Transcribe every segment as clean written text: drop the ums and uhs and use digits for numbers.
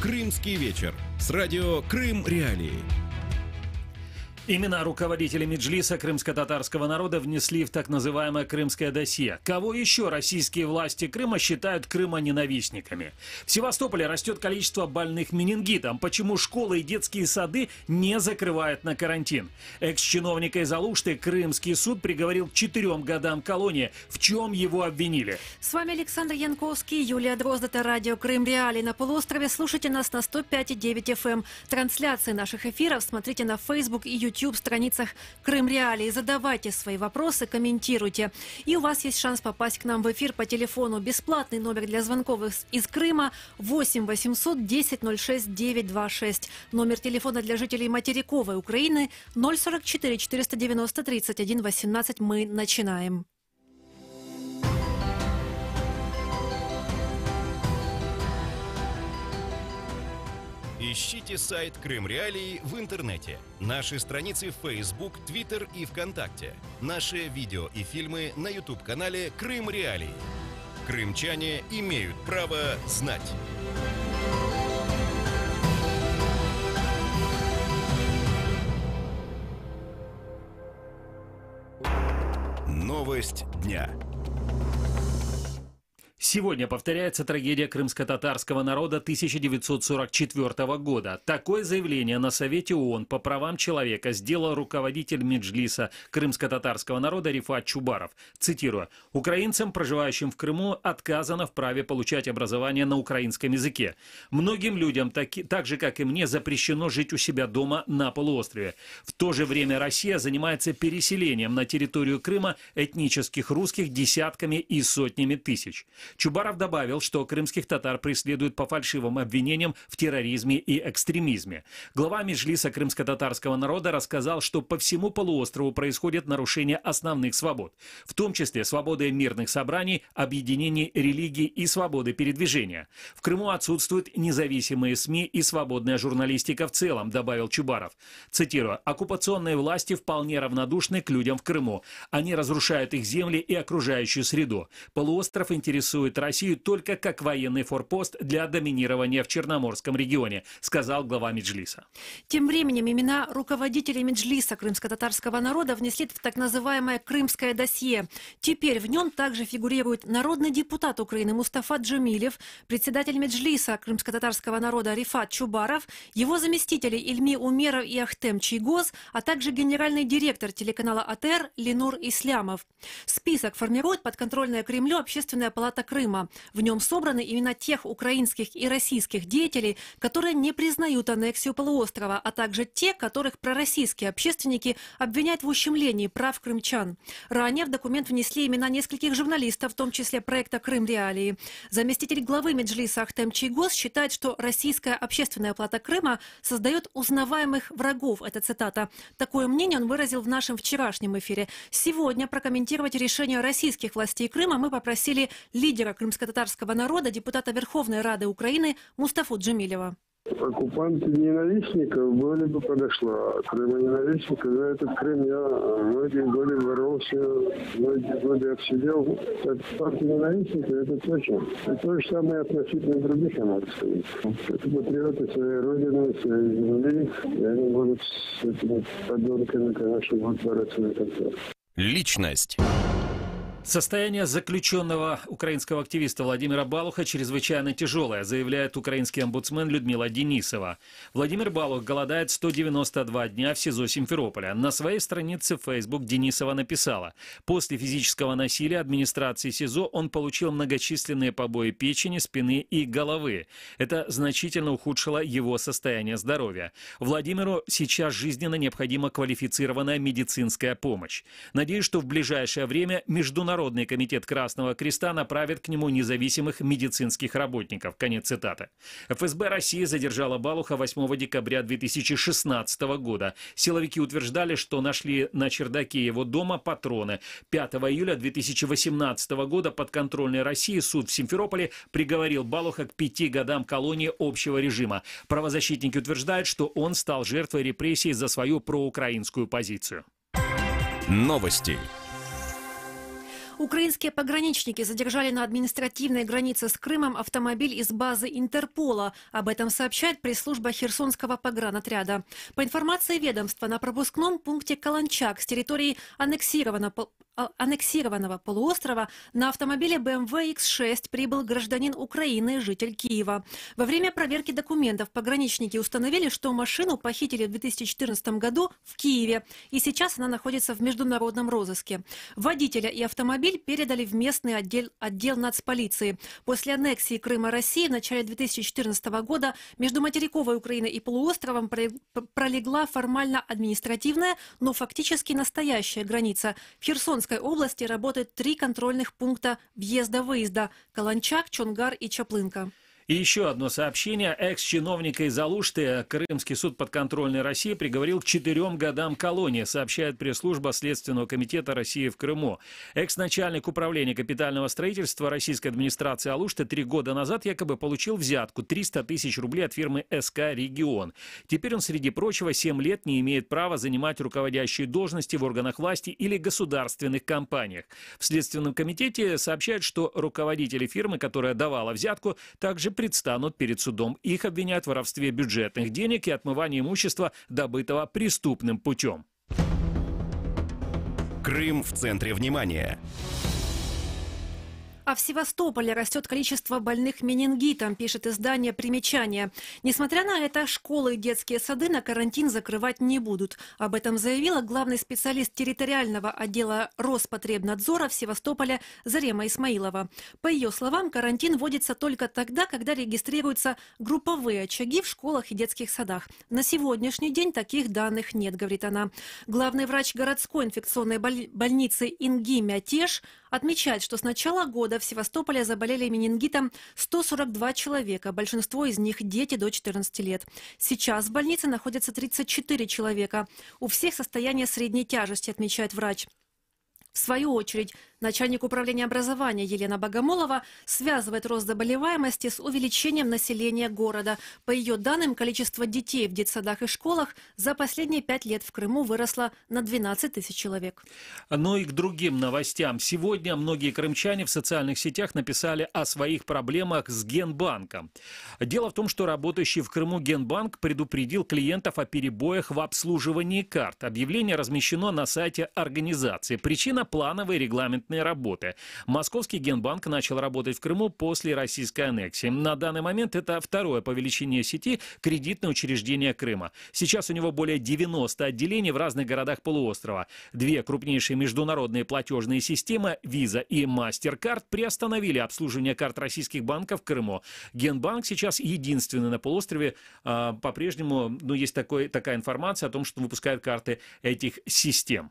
«Крымский вечер» с радио «Крым Реалии». Имена руководителей Меджлиса крымско-татарского народа внесли в так называемое крымское досье. Кого еще российские власти Крыма считают крымоненавистниками? В Севастополе растет количество больных менингитом. Почему школы и детские сады не закрывают на карантин? Экс-чиновника из Алушты крымский суд приговорил к 4 годам колонии. В чем его обвинили? С вами Александр Янковский, Юлия Дрозд, это радио «Крым Реалии». На полуострове слушайте нас на 105,9 FM. Трансляции наших эфиров смотрите на Facebook и YouTube страницах «Крым Реалии». Задавайте свои вопросы, комментируйте. И у вас есть шанс попасть к нам в эфир по телефону. Бесплатный номер для звонков из Крыма 8 800 10 06 926. Номер телефона для жителей материковой Украины 044 490 31 18. Мы начинаем. Ищите сайт «Крым Реалии» в интернете. Наши страницы в Facebook, Twitter и ВКонтакте. Наши видео и фильмы на YouTube-канале «Крым Реалии». Крымчане имеют право знать. Новость дня. Сегодня повторяется трагедия крымско-татарского народа 1944 года. Такое заявление на Совете ООН по правам человека сделал руководитель Меджлиса крымско-татарского народа Рифат Чубаров. Цитирую: «Украинцам, проживающим в Крыму, отказано в праве получать образование на украинском языке. Многим людям, так же как и мне, запрещено жить у себя дома на полуострове. В то же время Россия занимается переселением на территорию Крыма этнических русских десятками и сотнями тысяч». Чубаров добавил, что крымских татар преследуют по фальшивым обвинениям в терроризме и экстремизме. Глава Меджлиса крымско-татарского народа рассказал, что по всему полуострову происходит нарушение основных свобод, в том числе свободы мирных собраний, объединений религий и свободы передвижения. В Крыму отсутствуют независимые СМИ и свободная журналистика в целом, добавил Чубаров. Цитирую: «Оккупационные власти вполне равнодушны к людям в Крыму. Они разрушают их земли и окружающую среду. Полуостров интересует Россию только как военный форпост для доминирования в Черноморском регионе», сказал глава Меджлиса. Тем временем имена руководителей Меджлиса крымско-татарского народа внесли в так называемое крымское досье. Теперь в нем также фигурирует народный депутат Украины Мустафа Джамилев, председатель Меджлиса крымско-татарского народа Рифат Чубаров, его заместители Ильми Умеров и Ахтем Чийгоз, а также генеральный директор телеканала АТР Ленур Ислямов. Список формирует подконтрольная Кремлю Общественная палата Крыма. В нем собраны имена тех украинских и российских деятелей, которые не признают аннексию полуострова, а также те, которых пророссийские общественники обвиняют в ущемлении прав крымчан. Ранее в документ внесли имена нескольких журналистов, в том числе проекта «Крым Реалии». Заместитель главы Меджлиса Ахтем Чийгоз считает, что российская общественная палата Крыма создает узнаваемых врагов. Это цитата. Такое мнение он выразил в нашем вчерашнем эфире. Сегодня прокомментировать решение российских властей Крыма мы попросили лидера крымско-татарского народа, депутата Верховной Рады Украины Мустафу Джамилева. Оккупанты ненавистников были бы подошла. Крыма ненавистников, за этот Крым я многие годы боролся, многие годы отсидел. Оккупанты ненавистников, это точно. Это то же самое относительно других, я могу сказать. Это патриоты своей родины, своей земли, и они будут с этими подонками, конечно, будут бороться на конце. Личность. Состояние заключенного украинского активиста Владимира Балуха чрезвычайно тяжелое, заявляет украинский омбудсмен Людмила Денисова. Владимир Балух голодает 192 дня в СИЗО Симферополя. На своей странице в Facebook Денисова написала: «После физического насилия администрации СИЗО он получил многочисленные побои печени, спины и головы. Это значительно ухудшило его состояние здоровья. Владимиру сейчас жизненно необходима квалифицированная медицинская помощь. Надеюсь, что в ближайшее время Международный комитет Красного Креста направит к нему независимых медицинских работников». Конец цитаты. ФСБ России задержала Балуха 8 декабря 2016 года. Силовики утверждали, что нашли на чердаке его дома патроны. 5 июля 2018 года подконтрольный России суд в Симферополе приговорил Балуха к 5 годам колонии общего режима. Правозащитники утверждают, что он стал жертвой репрессий за свою проукраинскую позицию. Новости. Украинские пограничники задержали на административной границе с Крымом автомобиль из базы Интерпола. Об этом сообщает пресс-служба Херсонского погранотряда. По информации ведомства, на пропускном пункте Каланчак с территории аннексированного полуострова на автомобиле BMW X6 прибыл гражданин Украины, житель Киева. Во время проверки документов пограничники установили, что машину похитили в 2014 году в Киеве, и сейчас она находится в международном розыске. Водителя и автомобиль передали в местный отдел нацполиции. После аннексии Крыма России в начале 2014 года между материковой Украиной и полуостровом пролегла формально административная, но фактически настоящая граница. В Херсонской области работают 3 контрольных пункта въезда-выезда – Каланчак, Чонгар и Чаплынка. И еще одно сообщение. Экс-чиновника из Алушты Крымский суд подконтрольной России приговорил к 4 годам колонии, сообщает пресс-служба Следственного комитета России в Крыму. Экс-начальник управления капитального строительства российской администрации Алушты 3 года назад якобы получил взятку 300 тысяч рублей от фирмы СК «Регион». Теперь он, среди прочего, 7 лет не имеет права занимать руководящие должности в органах власти или государственных компаниях. В Следственном комитете сообщают, что руководители фирмы, которая давала взятку, также предстанут перед судом. Их обвиняют в воровстве бюджетных денег и отмывании имущества, добытого преступным путем. Крым в центре внимания. А в Севастополе растет количество больных менингитом, пишет издание «Примечание». Несмотря на это, школы и детские сады на карантин закрывать не будут. Об этом заявила главный специалист территориального отдела Роспотребнадзора в Севастополе Зарема Исмаилова. По ее словам, карантин вводится только тогда, когда регистрируются групповые очаги в школах и детских садах. На сегодняшний день таких данных нет, говорит она. Главный врач городской инфекционной больницы Инги Мятеж отмечает, что с начала года в Севастополе заболели менингитом 142 человека, большинство из них дети до 14 лет. Сейчас в больнице находятся 34 человека. У всех состояние средней тяжести, отмечает врач. В свою очередь, начальник управления образования Елена Богомолова связывает рост заболеваемости с увеличением населения города. По ее данным, количество детей в детсадах и школах за последние 5 лет в Крыму выросло на 12 тысяч человек. Но и к другим новостям. Сегодня многие крымчане в социальных сетях написали о своих проблемах с Генбанком. Дело в том, что работающий в Крыму Генбанк предупредил клиентов о перебоях в обслуживании карт. Объявление размещено на сайте организации. Причина – плановые регламентные работы. Московский Генбанк начал работать в Крыму после российской аннексии. На данный момент это второе по величине сети кредитное учреждение Крыма. Сейчас у него более 90 отделений в разных городах полуострова. 2 крупнейшие международные платежные системы Visa и MasterCard приостановили обслуживание карт российских банков в Крыму. Генбанк сейчас единственный на полуострове. По-прежнему есть такая информация о том, что выпускают карты этих систем.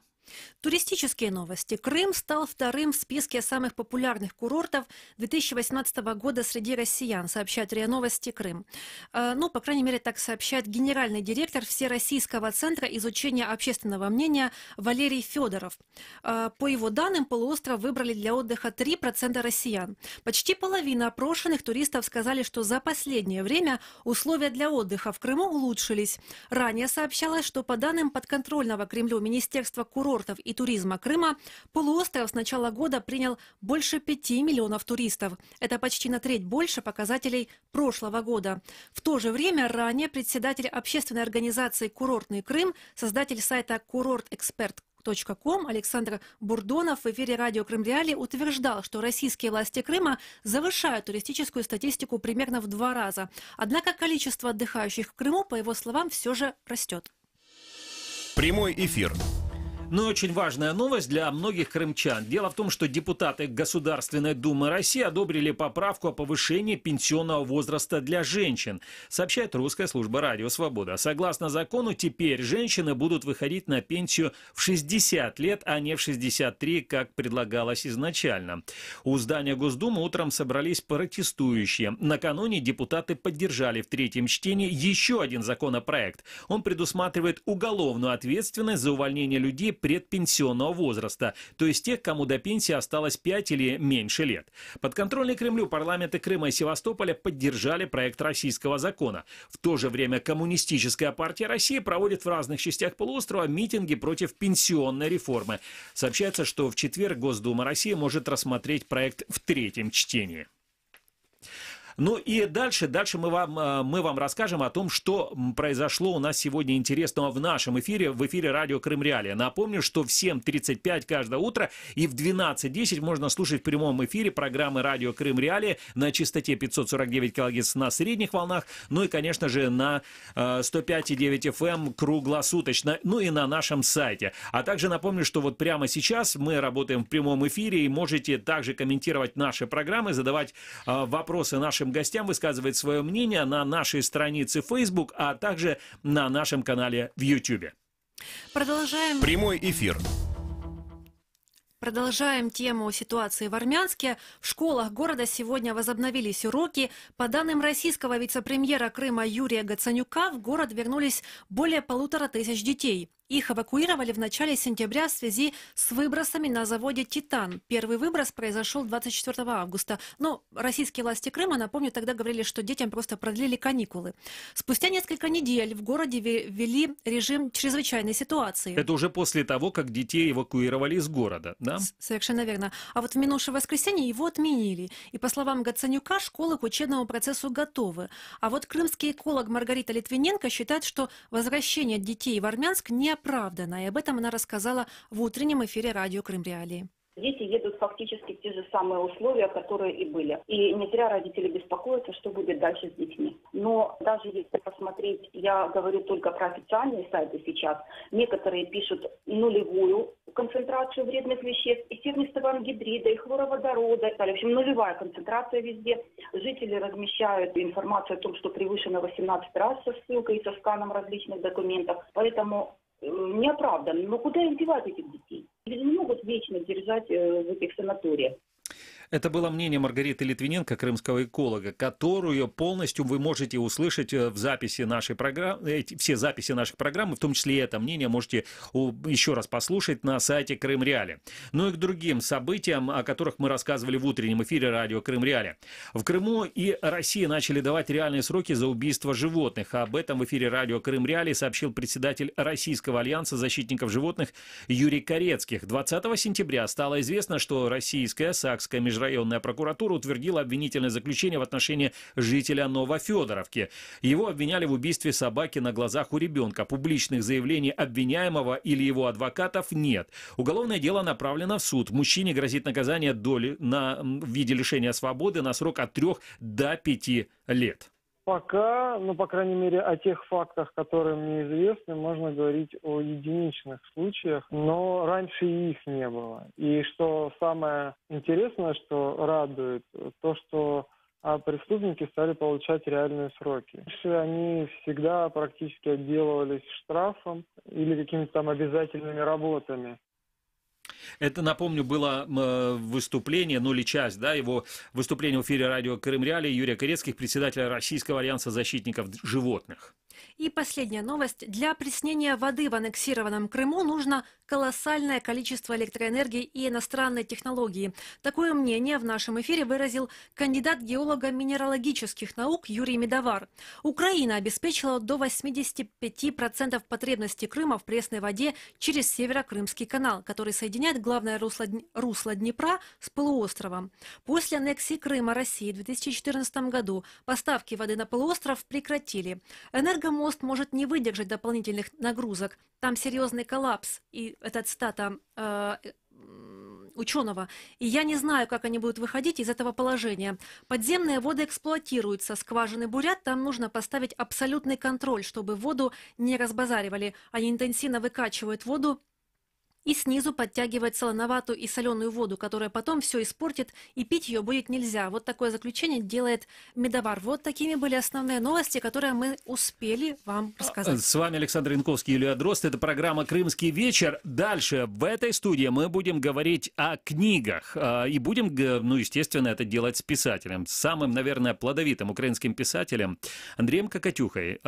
Туристические новости. Крым стал вторым в списке самых популярных курортов 2018 года среди россиян, сообщает РИА Новости Крым. По крайней мере, так сообщает генеральный директор Всероссийского центра изучения общественного мнения Валерий Федоров. По его данным, полуостров выбрали для отдыха 3% россиян. Почти половина опрошенных туристов сказали, что за последнее время условия для отдыха в Крыму улучшились. Ранее сообщалось, что по данным подконтрольного Кремлю Министерства курортов и туризма Крыма, полуостров с начала года принял больше 5 миллионов туристов. Это почти на треть больше показателей прошлого года. В то же время ранее председатель общественной организации «Курортный Крым», создатель сайта «Курортэксперт.ком» Александр Бурдонов в эфире радио «Крым Реалии» утверждал, что российские власти Крыма завышают туристическую статистику примерно в 2 раза. Однако количество отдыхающих в Крыму, по его словам, все же растет. Прямой эфир. Но очень важная новость для многих крымчан. Дело в том, что депутаты Государственной Думы России одобрили поправку о повышении пенсионного возраста для женщин, сообщает русская служба радио «Свобода». Согласно закону, теперь женщины будут выходить на пенсию в 60 лет, а не в 63, как предлагалось изначально. У здания Госдумы утром собрались протестующие. Накануне депутаты поддержали в 3-м чтении еще один законопроект. Он предусматривает уголовную ответственность за увольнение людей предпенсионного возраста, то есть тех, кому до пенсии осталось 5 или меньше лет. Подконтрольные Кремлю парламенты Крыма и Севастополя поддержали проект российского закона. В то же время Коммунистическая партия России проводит в разных частях полуострова митинги против пенсионной реформы. Сообщается, что в четверг Госдума России может рассмотреть проект в третьем чтении. Ну и дальше мы вам расскажем о том, что произошло у нас сегодня интересного в нашем эфире, в эфире радио Крым Реалии. Напомню, что в 7:35 каждое утро и в 12:10 можно слушать в прямом эфире программы радио Крым Реалии на частоте 549 кГц на средних волнах, ну и, конечно же, на 105,9 FM круглосуточно, ну и на нашем сайте. А также напомню, что вот прямо сейчас мы работаем в прямом эфире и можете также комментировать наши программы, задавать вопросы нашим гостям, высказывать свое мнение на нашей странице Facebook, а также на нашем канале в YouTube. Продолжаем. Прямой эфир. Продолжаем тему ситуации в Армянске. В школах города сегодня возобновились уроки. По данным российского вице-премьера Крыма Юрия Гацанюка, в город вернулись более 1500 детей. Их эвакуировали в начале сентября в связи с выбросами на заводе «Титан». Первый выброс произошел 24 августа. Но российские власти Крыма, напомню, тогда говорили, что детям просто продлили каникулы. Спустя несколько недель в городе ввели режим чрезвычайной ситуации. Это уже после того, как детей эвакуировали из города, да? Совершенно верно. А вот в минувшее воскресенье его отменили. И по словам Гацанюка, школы к учебному процессу готовы. А вот крымский эколог Маргарита Литвиненко считает, что возвращение детей в Армянск не оправдано, и об этом она рассказала в утреннем эфире радио Крым Реалии. Дети едут фактически в те же самые условия, которые и были. И не зря родители беспокоятся, что будет дальше с детьми. Но даже если посмотреть, я говорю только про официальные сайты сейчас, некоторые пишут нулевую концентрацию вредных веществ, и сернистого ангидрида, и хлороводорода. В общем, нулевая концентрация везде. Жители размещают информацию о том, что превышено 18 раз со ссылкой и со сканом различных документов. Поэтому неоправданно. Но куда их девать, этих детей? Или не могут вечно держать в этих санаториях? Это было мнение Маргариты Литвиненко, крымского эколога, которую полностью вы можете услышать в записи нашей программы, все записи наших программ, в том числе и это мнение можете еще раз послушать на сайте Крым Реалии. Ну и к другим событиям, о которых мы рассказывали в утреннем эфире радио Крым Реалии. В Крыму и России начали давать реальные сроки за убийство животных. Об этом в эфире радио Крым Реалии сообщил председатель Российского альянса защитников животных Юрий Корецких. 20 сентября стало известно, что российская Сакская межрайонная прокуратура утвердила обвинительное заключение в отношении жителя Новофедоровки. Его обвиняли в убийстве собаки на глазах у ребенка. Публичных заявлений обвиняемого или его адвокатов нет. Уголовное дело направлено в суд. Мужчине грозит наказание в виде лишения свободы на срок от 3 до 5 лет. Пока, по крайней мере, о тех фактах, которые мне известны, можно говорить о единичных случаях, но раньше и их не было. И что самое интересное, что радует, то, что преступники стали получать реальные сроки. Раньше они всегда практически отделывались штрафом или какими-то там обязательными работами. Это, напомню, было выступление, или часть, его выступление в эфире радио Крым Реалии Юрия Корецких, председателя Российского альянса защитников животных. И последняя новость. Для опреснения воды в аннексированном Крыму нужно колоссальное количество электроэнергии и иностранной технологии. Такое мнение в нашем эфире выразил кандидат геолого-минералогических наук Юрий Медовар. Украина обеспечила до 85% потребностей Крыма в пресной воде через Северо-Крымский канал, который соединяет главное русло Днепра с полуостровом. После аннексии Крыма России в 2014 году поставки воды на полуостров прекратили. Энергомост может не выдержать дополнительных нагрузок. Там серьезный коллапс. И это цитата ученого. И я не знаю, как они будут выходить из этого положения. Подземные воды эксплуатируются, скважины бурят, там нужно поставить абсолютный контроль, чтобы воду не разбазаривали. Они интенсивно выкачивают воду и снизу подтягивать солоноватую и соленую воду, которая потом все испортит, и пить ее будет нельзя. Вот такое заключение делает Медовар. Вот такими были основные новости, которые мы успели вам рассказать. С вами Александр Янковский и Юлия Дрозд. Это программа «Крымский вечер». Дальше в этой студии мы будем говорить о книгах. И будем, ну, естественно, это делать с писателем. Самым, наверное, плодовитым украинским писателем Андреем Кокатюхой.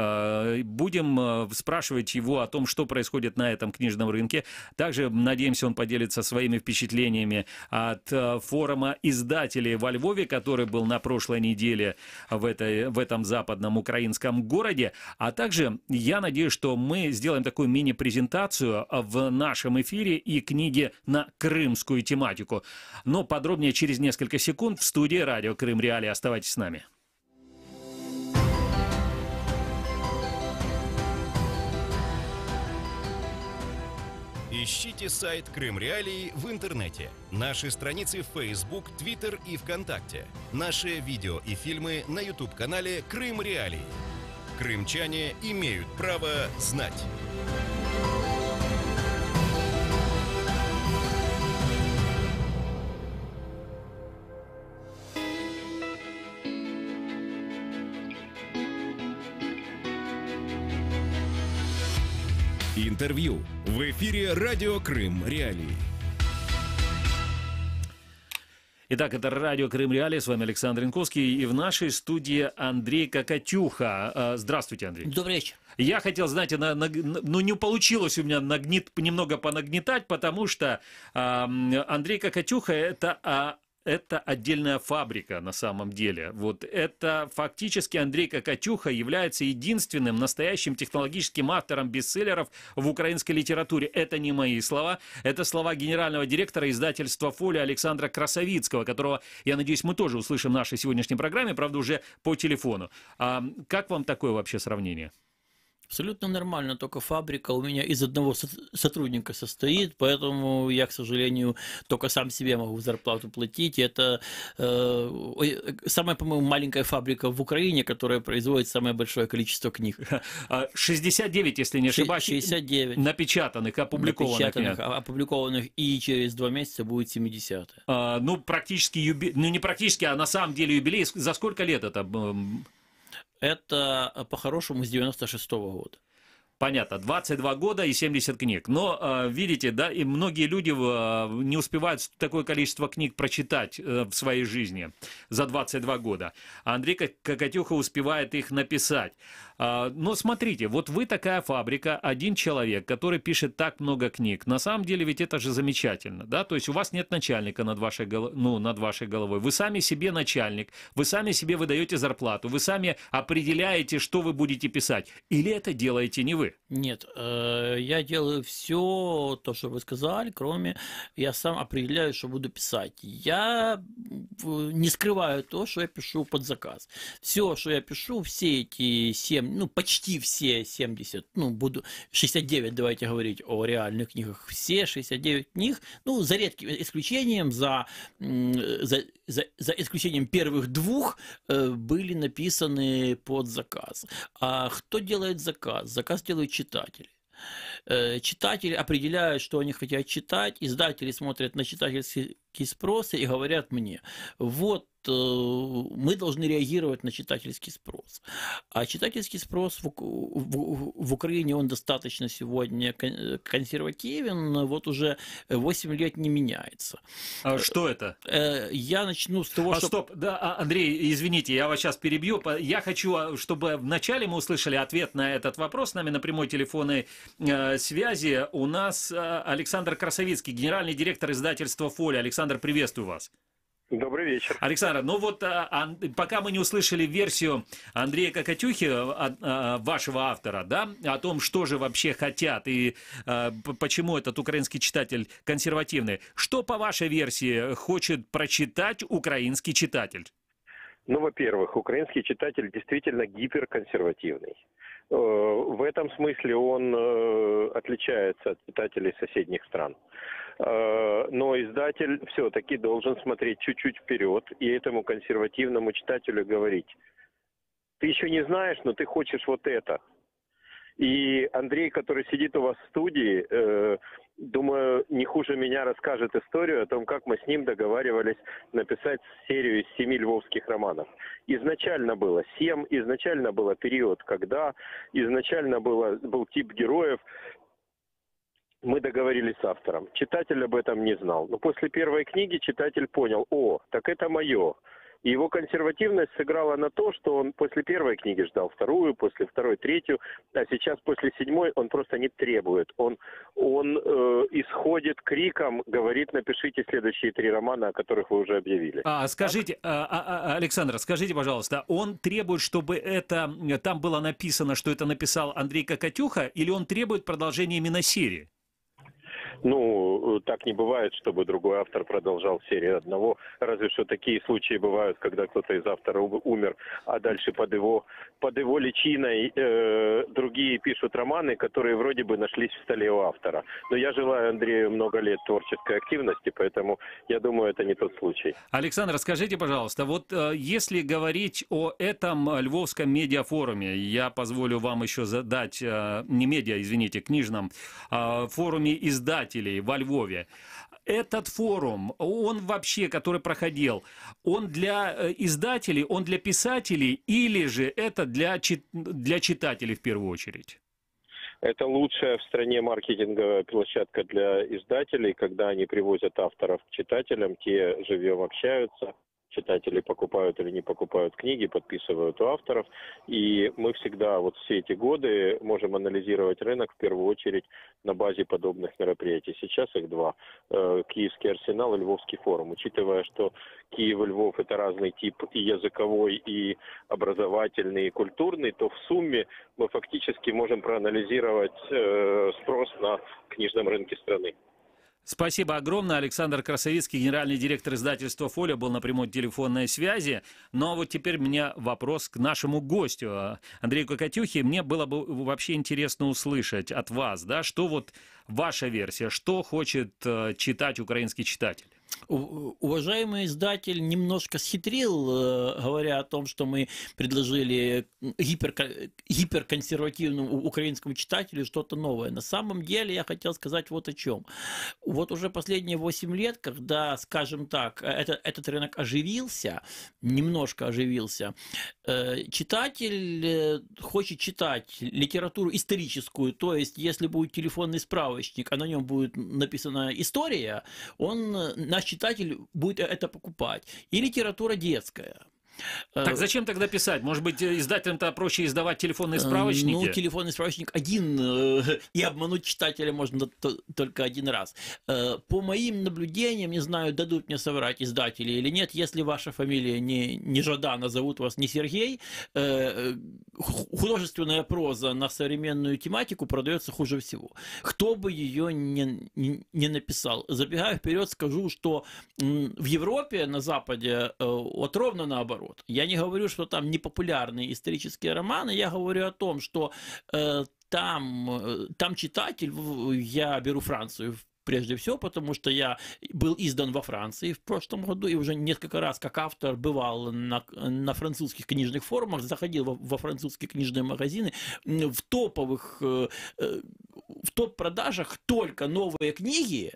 Будем спрашивать его о том, что происходит на этом книжном рынке. Также, надеемся, он поделится своими впечатлениями от форума издателей во Львове, который был на прошлой неделе в этом западном украинском городе. А также я надеюсь, что мы сделаем такую мини-презентацию в нашем эфире и книги на крымскую тематику. Но подробнее через несколько секунд в студии радио Крым Реалии. Оставайтесь с нами. Ищите сайт Крым Реалии в интернете, наши страницы в Facebook, Twitter и ВКонтакте, наши видео и фильмы на YouTube-канале Крым Реалии. Крымчане имеют право знать. Интервью в эфире радио Крым Реалии. Итак, это радио Крым Реалии. С вами Александр Янковский. И в нашей студии Андрей Кокатюха. Здравствуйте, Андрей. Добрый вечер. Я хотел, знаете, ну не получилось у меня немного понагнетать, потому что Андрей Кокатюха это отдельная фабрика на самом деле. Вот это фактически Андрей Кокатюха является единственным настоящим технологическим автором бестселлеров в украинской литературе. Это не мои слова, это слова генерального директора издательства «Фолио» Александра Красовицкого, которого, я надеюсь, мы тоже услышим в нашей сегодняшней программе, правда, уже по телефону. Как вам такое вообще сравнение? Абсолютно нормально, только фабрика у меня из одного сотрудника состоит, поэтому я, к сожалению, только сам себе могу зарплату платить. Это самая, по-моему, маленькая фабрика в Украине, которая производит самое большое количество книг. 69, если не ошибаюсь, 69. Напечатанных, опубликованных. Опубликованных, и через 2 месяца будет 70. Ну, практически, ну не практически, а на самом деле юбилей. За сколько лет это? Это, по-хорошему, с 96-го года. Понятно, 22 года и 70 книг. Но, видите, да, и многие люди не успевают такое количество книг прочитать в своей жизни за 22 года. А Андрей Кокатюха успевает их написать. Но смотрите, вот вы такая фабрика, один человек, который пишет так много книг. На самом деле ведь это же замечательно, да? То есть у вас нет начальника над вашей головой. Вы сами себе начальник, вы сами себе выдаете зарплату, вы сами определяете, что вы будете писать. Или это делаете не вы? Нет, я делаю все то, что вы сказали, кроме я сам определяю, что буду писать. Я не скрываю то, что я пишу под заказ. Все, что я пишу, все эти 7, ну почти все 70, ну буду 69, давайте говорить о реальных книгах, все 69 книг, ну за редким исключением, за исключением первых 2 были написаны под заказ. А кто делает заказ? Заказ делают читатели. Читатели определяют, что они хотят читать, издатели смотрят на читательские спросы и говорят мне, вот мы должны реагировать на читательский спрос. А читательский спрос в Украине, он достаточно сегодня консервативен, вот уже 8 лет не меняется. А что это? Я начну с того, что... Стоп, да, Андрей, извините, я вас сейчас перебью. Я хочу, чтобы вначале мы услышали ответ на этот вопрос. С нами на прямой телефонной связи у нас Александр Красовицкий, генеральный директор издательства «Фолио». Александр, приветствую вас. Добрый вечер. Александр, ну вот пока мы не услышали версию Андрея Кокатюхи, вашего автора, да, о том, что же вообще хотят и почему этот украинский читатель консервативный, что по вашей версии хочет прочитать украинский читатель? Ну, во-первых, украинский читатель действительно гиперконсервативный. В этом смысле он отличается от читателей соседних стран. Но издатель все-таки должен смотреть чуть-чуть вперед и этому консервативному читателю говорить: ты еще не знаешь, но ты хочешь вот это. И Андрей, который сидит у вас в студии, думаю, не хуже меня расскажет историю о том, как мы с ним договаривались написать серию из 7 львовских романов. Изначально было 7, изначально был период, когда изначально был тип героев. Мы договорились с автором. Читатель об этом не знал. Но после первой книги читатель понял: о, так это мое. И его консервативность сыграла на то, что он после первой книги ждал вторую, после второй третью, а сейчас после 7 он просто не требует. Он исходит криком, говорит: напишите следующие 3 романа, о которых вы уже объявили. Скажите, Александр, скажите, пожалуйста, он требует, чтобы там было написано, что это написал Андрей Кокатюха, или он требует продолжения именно серии? Ну, так не бывает, чтобы другой автор продолжал серию одного. Разве что такие случаи бывают, когда кто-то из авторов умер, а дальше под его личиной другие пишут романы, которые вроде бы нашлись в столе у автора. Но я желаю Андрею много лет творческой активности, поэтому я думаю, это не тот случай. Александр, скажите, пожалуйста, вот если говорить о этом Львовском медиафоруме, я позволю вам еще задать, не медиа, извините, книжном, форуме издателей во Львове. Этот форум, он вообще, который проходил, он для издателей, он для писателей, или же это для читателей в первую очередь? Это лучшая в стране маркетинговая площадка для издателей, когда они привозят авторов к читателям, те живьем общаются. Читатели покупают или не покупают книги, подписывают у авторов. И мы всегда вот все эти годы можем анализировать рынок в первую очередь на базе подобных мероприятий. Сейчас их 2. Киевский Арсенал и Львовский форум. Учитывая, что Киев и Львов — это разный тип и языковой, и образовательный, и культурный, то в сумме мы фактически можем проанализировать спрос на книжном рынке страны. Спасибо огромное. Александр Красовицкий, генеральный директор издательства «Фолио», был на прямой телефонной связи. Но вот теперь у меня вопрос к нашему гостю, Андрею Кокатюхе. Мне было бы вообще интересно услышать от вас, да, что вот ваша версия, что хочет читать украинский читатель? Уважаемый издатель немножко схитрил, говоря о том, что мы предложили гиперконсервативному украинскому читателю что-то новое. На самом деле я хотел сказать вот о чем. Вот уже последние 8 лет, когда, скажем так, этот рынок оживился, немножко оживился, читатель хочет читать литературу историческую, то есть если будет телефонный справочник, а на нем будет написана история, наш читатель будет это покупать. И литература детская. Так зачем тогда писать? Может быть, издателям-то проще издавать телефонные справочники? Ну, телефонный справочник один, и обмануть читателя можно только один раз. По моим наблюдениям, не знаю, дадут мне соврать издатели или нет, если ваша фамилия не Жадан, а зовут вас не Сергей, художественная проза на современную тематику продается хуже всего. Кто бы ее не написал. Забегая вперед, скажу, что в Европе, на Западе, вот ровно наоборот. Я не говорю, что там непопулярные исторические романы, я говорю о том, что там читатель, я беру Францию прежде всего, потому что я был издан во Франции в прошлом году и уже несколько раз как автор бывал на французских книжных форумах, заходил во французские книжные магазины, в топ-продажах только новые книги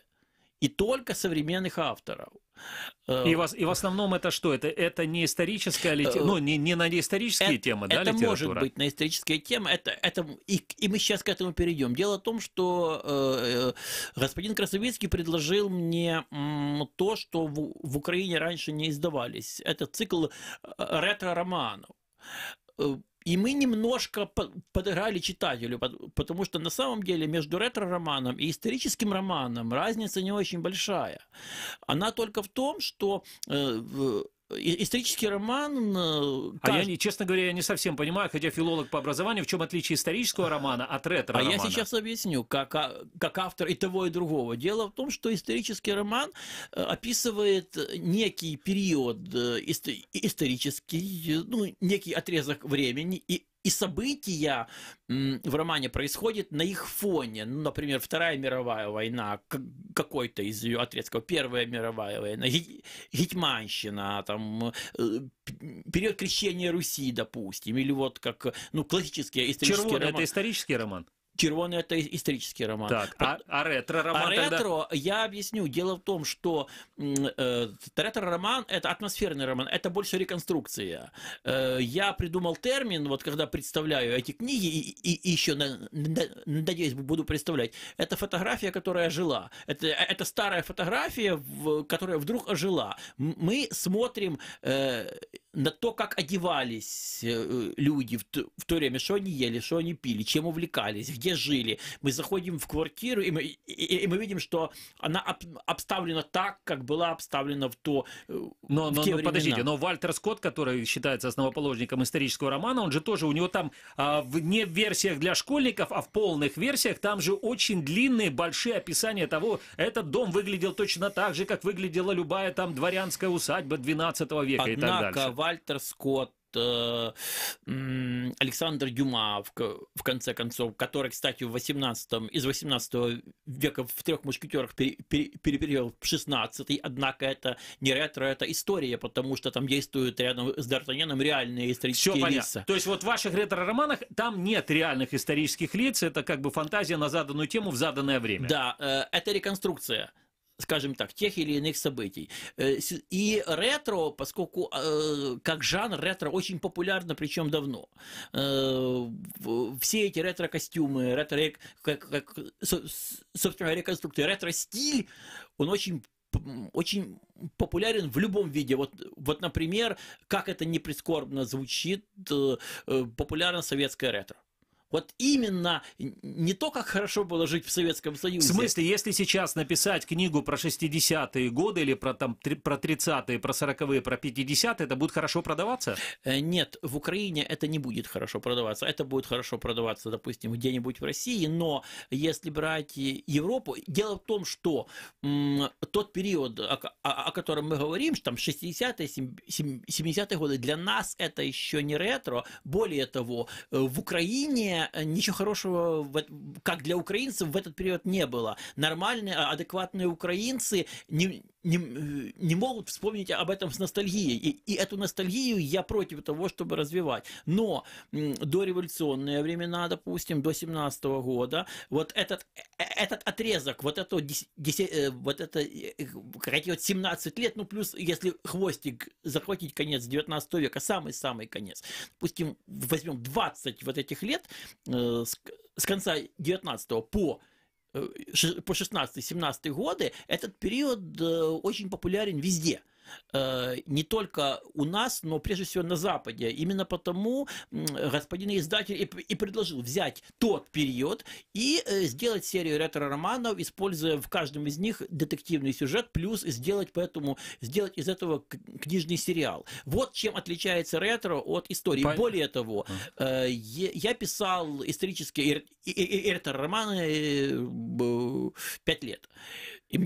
и только современных авторов. И в основном это что? Это не историческая литература, ну, не на исторические темы, да, литература? Это может быть на исторические темы, и мы сейчас к этому перейдем. Дело в том, что господин Красовицкий предложил мне то, что в Украине раньше не издавались. Это цикл ретро-романов. И мы немножко подыграли читателю, потому что на самом деле между ретро-романом и историческим романом разница не очень большая. Она только в том, что исторический роман... я, честно говоря, я не совсем понимаю, хотя филолог по образованию, в чем отличие исторического романа от ретро-романа? А я сейчас объясню, как автор и того, и другого. Дело в том, что исторический роман описывает некий период исторический, ну, некий отрезок времени, и события в романе происходят на их фоне. Ну, например, Вторая мировая война, какой-то из ее отрезков, Первая мировая война, Гетьманщина, там, период крещения Руси, допустим, или вот как, ну, классические исторические романы. Это исторический роман? «Червоный» — это исторический роман. Так, а ретро-роман А тогда? ретро, я объясню. Дело в том, что ретро-роман — это атмосферный роман, это больше реконструкция. Я придумал термин, вот когда представляю эти книги, и еще, надеюсь, буду представлять, это фотография, которая жила. Это старая фотография, которая вдруг ожила. Мы смотрим на то, как одевались люди в то время, что они ели, что они пили, чем увлекались, где жили. Мы заходим в квартиру, и мы видим, что она обставлена так, как была обставлена в те времена. Подождите, но Вальтер Скотт, который считается основоположником исторического романа, он же тоже, у него там не в версиях для школьников, а в полных версиях, там же очень длинные, большие описания того, этот дом выглядел точно так же, как выглядела любая там дворянская усадьба 12 века и так дальше. Однако Вальтер Скотт, Александр Дюма, в конце концов, который, кстати, из 18 века в «Трех мушкетерах» перевел в 16-й, однако это не ретро, это история, потому что там действуют рядом с Д'Артаньяном реальные исторические лица. То есть вот в ваших ретро-романах там нет реальных исторических лиц, это как бы фантазия на заданную тему в заданное время. Да, это реконструкция, скажем так, тех или иных событий. И ретро, поскольку как жанр ретро очень популярно, причем давно. Все эти ретро-костюмы, собственно, реконструкции, ретро-стиль, он очень популярен в любом виде. Вот, например, как это не прискорбно звучит, популярно советское ретро. Вот именно не то, как хорошо было жить в Советском Союзе. В смысле, если сейчас написать книгу про 60-е годы или про 30-е, про 40-е, про 50-е, это будет хорошо продаваться? Нет, в Украине это не будет хорошо продаваться. Это будет хорошо продаваться, допустим, где-нибудь в России, но если брать Европу, дело в том, что тот период, о котором мы говорим, что там 60-е, 70-е годы, для нас это еще не ретро. Более того, в Украине ничего хорошего, как для украинцев, в этот период не было. Нормальные, адекватные украинцы не могут вспомнить об этом с ностальгией. И эту ностальгию я против того, чтобы развивать. Но дореволюционные времена, допустим, до 17-го года, вот этот отрезок, вот это 17 лет, ну плюс, если хвостик захватить конец 19 века, самый-самый конец, допустим, возьмем 20 вот этих лет, с конца 19-го по 16-17 годы, этот период очень популярен везде. Не только у нас, но прежде всего на Западе. Именно потому господин издатель и предложил взять тот период и сделать серию ретро-романов, используя в каждом из них детективный сюжет, плюс сделать из этого книжный сериал. Вот чем отличается ретро от истории. Более того, я писал исторические ретро-романы 5 лет. И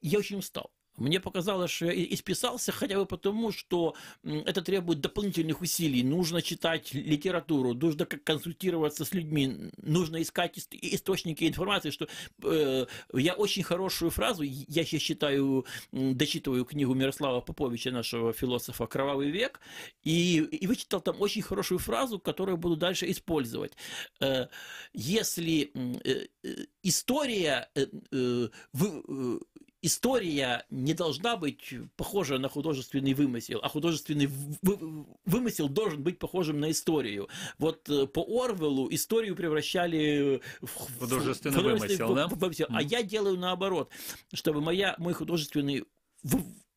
я очень устал. Мне показалось, что я исписался хотя бы потому, что это требует дополнительных усилий. Нужно читать литературу, нужно консультироваться с людьми, нужно искать источники информации. Что я очень хорошую фразу, я сейчас дочитываю книгу Мирослава Поповича, нашего философа «Кровавый век», и вычитал там очень хорошую фразу, которую буду дальше использовать. Если история не должна быть похожа на художественный вымысел, а художественный вымысел должен быть похожим на историю. Вот по Орвеллу историю превращали в художественный вымысел, да? А я делаю наоборот, чтобы мой художественный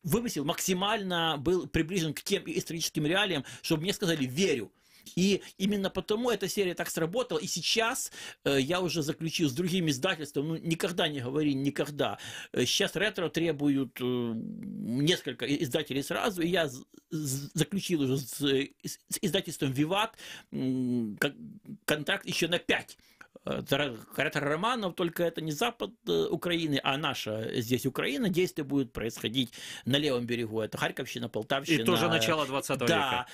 вымысел максимально был приближен к тем историческим реалиям, чтобы мне сказали «верю». И именно потому эта серия так сработала. И сейчас я уже заключил с другим издательством, никогда не говори никогда. Сейчас ретро требуют несколько издателей сразу, и я заключил уже с издательством «Виват» контракт еще на 5 ретро-романов, только это не запад Украины, а наша здесь Украина. Действие будет происходить на левом берегу. Это Харьковщина, Полтавщина. И тоже начало 20 века. Да,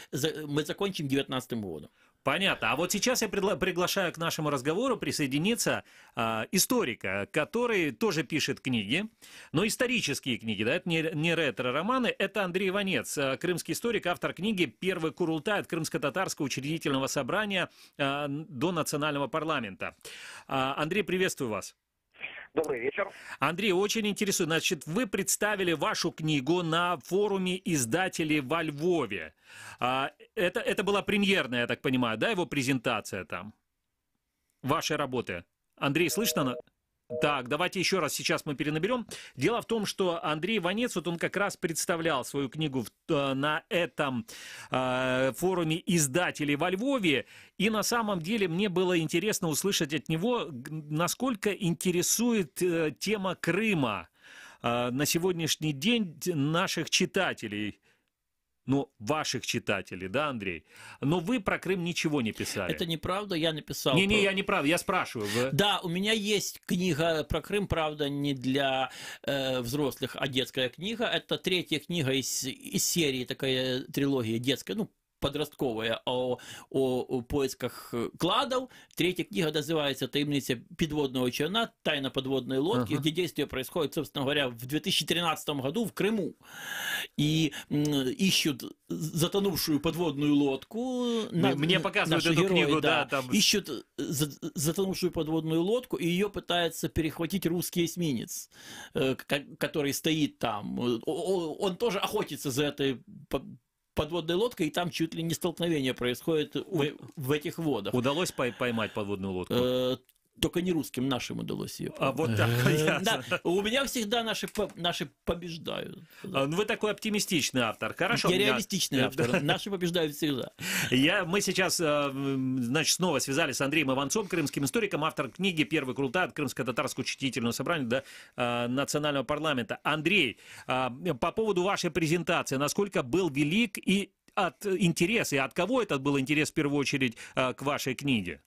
мы закончим 19 годом. Понятно. А вот сейчас я приглашаю к нашему разговору присоединиться историка, который тоже пишет книги, но исторические книги, да, это не ретро-романы. Это Андрей Иванец, крымский историк, автор книги «Первый Курултай от Крымско-Татарского учредительного собрания до национального парламента». Андрей, приветствую вас. Добрый вечер. Андрей, очень интересует. Значит, вы представили вашу книгу на форуме издателей во Львове. Это была премьерная, я так понимаю, да, его презентация там? Вашей работы. Андрей, слышно? Так, давайте еще раз, сейчас мы перенаберем. Дело в том, что Андрей Иванец, вот он как раз представлял свою книгу на этом форуме издателей во Львове, и на самом деле мне было интересно услышать от него, насколько интересует тема Крыма на сегодняшний день наших читателей. Ну, ваших читателей, да, Андрей? Но вы про Крым ничего не писали. Это неправда, я написал. Не, я не прав, я спрашиваю. Да, у меня есть книга про Крым, правда, не для взрослых, а детская книга. Это 3-я книга из серии, такая трилогия детская, ну, подростковая, о поисках кладов. 3-я книга называется «Таємниця підводного човна. Тайна подводной лодки», где действие происходит, собственно говоря, в 2013 году в Крыму. И ищут затонувшую подводную лодку. Мне показывают эту герои, книгу, да. Там... Ищут затонувшую подводную лодку, и ее пытается перехватить русский эсминец, который стоит там. Он тоже охотится за этой подводной лодкой, и там чуть ли не столкновение происходит в этих водах. Удалось поймать подводную лодку? Только не русским, нашим удалось ее. А вот так, да, у меня всегда наши побеждают. Вы такой оптимистичный автор. Хорошо. Я реалистичный автор. Наши побеждают всегда. Мы сейчас, значит, снова связались с Андреем Иванцом, крымским историком, автор книги «Первый Курултай от Крымско-Татарского учредительного собрания до национального парламента». Андрей, по поводу вашей презентации, насколько был велик и от интереса, и от кого этот был интерес в первую очередь к вашей книге?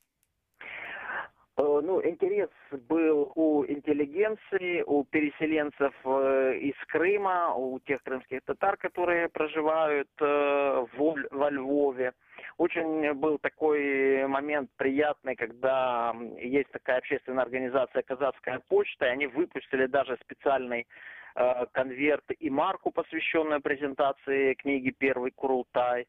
Ну, интерес был у интеллигенции, у переселенцев из Крыма, у тех крымских татар, которые проживают во Львове. Очень был такой момент приятный, когда есть такая общественная организация «Казацкая почта», и они выпустили даже специальный конверт и марку, посвященную презентации книги «Первый Курултай».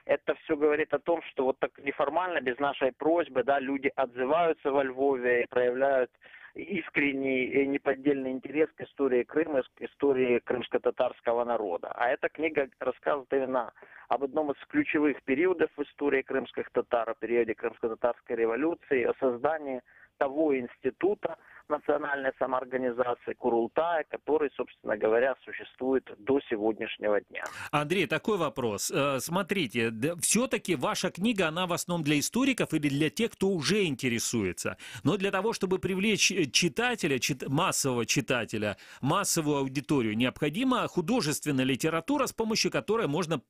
Это все говорит о том, что вот так неформально, без нашей просьбы, да, люди отзываются во Львове и проявляют искренний и неподдельный интерес к истории Крыма, к истории крымско-татарского народа. А эта книга рассказывает именно об одном из ключевых периодов в истории крымских татар, о периоде крымско-татарской революции, о создании того института национальной самоорганизации Курултая, который, собственно говоря, существует до сегодняшнего дня. Андрей, такой вопрос. Смотрите, все-таки ваша книга, она в основном для историков или для тех, кто уже интересуется. Но для того, чтобы привлечь читателя, массового читателя, массовую аудиторию, необходима художественная литература, с помощью которой можно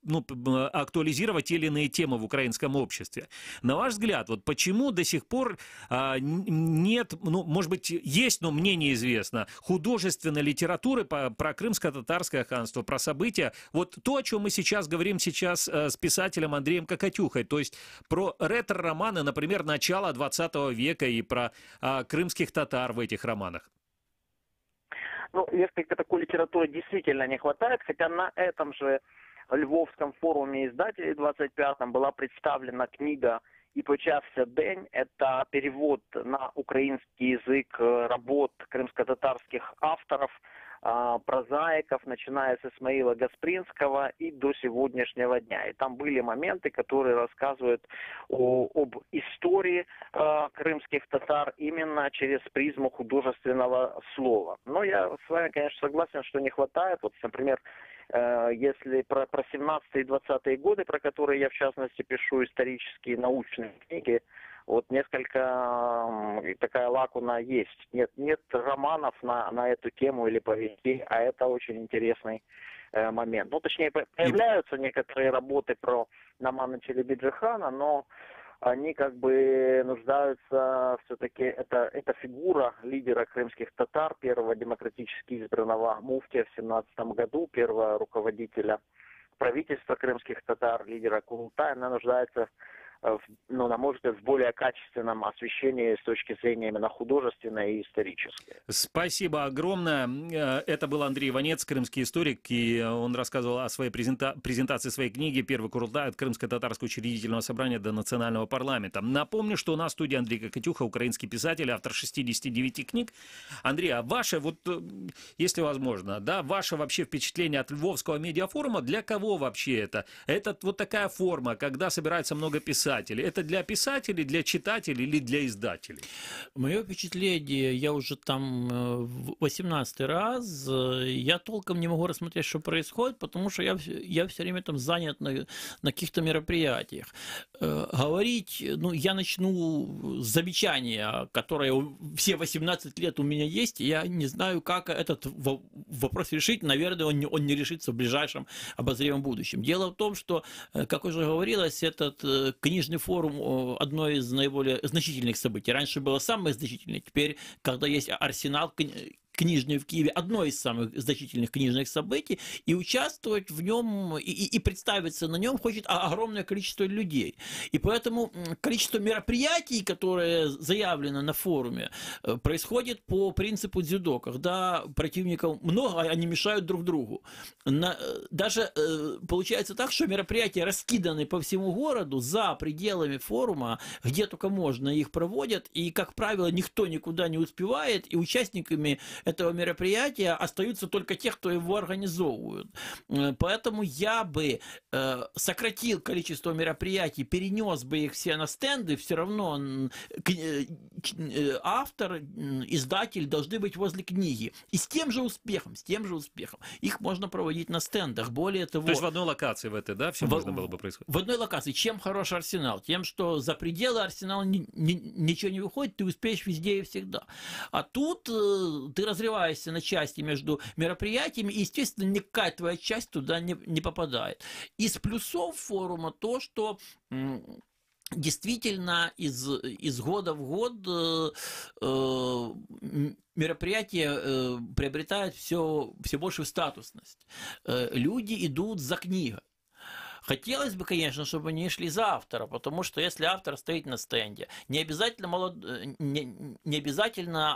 актуализировать те или иные темы в украинском обществе. На ваш взгляд, вот почему до сих пор нет, ну, может быть, есть, но мне неизвестно, художественной литературы про крымско-татарское ханство, про события. Вот то, о чем мы сейчас говорим сейчас с писателем Андреем Кокатюхой, то есть про ретро-романы, например, начала 20 века и про крымских татар в этих романах. Ну, несколько такой литературы действительно не хватает, хотя на этом же Львовском форуме издателей 25-м была представлена книга «И почався день». Это перевод на украинский язык работ крымско-татарских авторов, прозаиков, начиная с Исмаила Гаспринского и до сегодняшнего дня. И там были моменты, которые рассказывают об истории крымских татар именно через призму художественного слова. Но я с вами, конечно, согласен, что не хватает. Вот, например, если про 17-е и 20-е годы, про которые я в частности пишу исторические научные книги, вот несколько такая лакуна есть. Нет романов на эту тему или повестей, а это очень интересный момент. Ну, точнее, появляются некоторые работы про Намана Челебиджихана, но они как бы нуждаются все-таки, это фигура лидера крымских татар, первого демократически избранного муфтия в 17 году, первого руководителя правительства крымских татар, лидера Курултая, она нуждается ну, на мой взгляд, в более качественном освещении с точки зрения именно художественной и исторической. Спасибо огромное. Это был Андрей Иванец, крымский историк, и он рассказывал о своей презентации своей книги «Первый Курултай от Крымско-татарского учредительного собрания до национального парламента». Напомню, что у нас в студии Андрей Кокатюха, украинский писатель, автор 69 книг. Андрей, а ваше, вот, если возможно, да, ваше вообще впечатление от Львовского медиафорума, для кого вообще это? Это вот такая форма, когда собирается много писателей. Это для писателей, для читателей или для издателей? Мое впечатление, я уже там 18-й раз, я толком не могу рассмотреть, что происходит, потому что я все время там занят на каких-то мероприятиях. Говорить, ну, я начну с замечания, которое все 18 лет у меня есть, и я не знаю, как этот вопрос решить. Наверное, он не решится в ближайшем обозримом будущем. Дело в том, что, как уже говорилось, этот книжный форум одно из наиболее значительных событий. Раньше было самое значительное, теперь, когда есть арсенал книжный в Киеве, одно из самых значительных книжных событий, и участвовать в нем, и представиться на нем хочет огромное количество людей. И поэтому количество мероприятий, которые заявлено на форуме, происходит по принципу дзюдо, когда противников много, они мешают друг другу. Даже получается так, что мероприятия раскиданы по всему городу за пределами форума, где только можно их проводят, и, как правило, никто никуда не успевает, и участниками этого мероприятия остаются только те, кто его организовывают. Поэтому я бы сократил количество мероприятий, перенес бы их все на стенды, все равно автор, издатель должны быть возле книги. И с тем же успехом. Их можно проводить на стендах. Более того... То есть в одной локации в этой, да, все можно было бы происходить? В одной локации. Чем хороший арсенал? Тем, что за пределы арсенала ничего не выходит, ты успеешь везде и всегда. А тут ты разрываешься на части между мероприятиями, и, естественно, никакая твоя часть туда не попадает. Из плюсов форума то, что действительно из года в год мероприятие приобретает все большую статусность. Люди идут за книгой. Хотелось бы, конечно, чтобы они шли за автора, потому что если автор стоит на стенде, не обязательно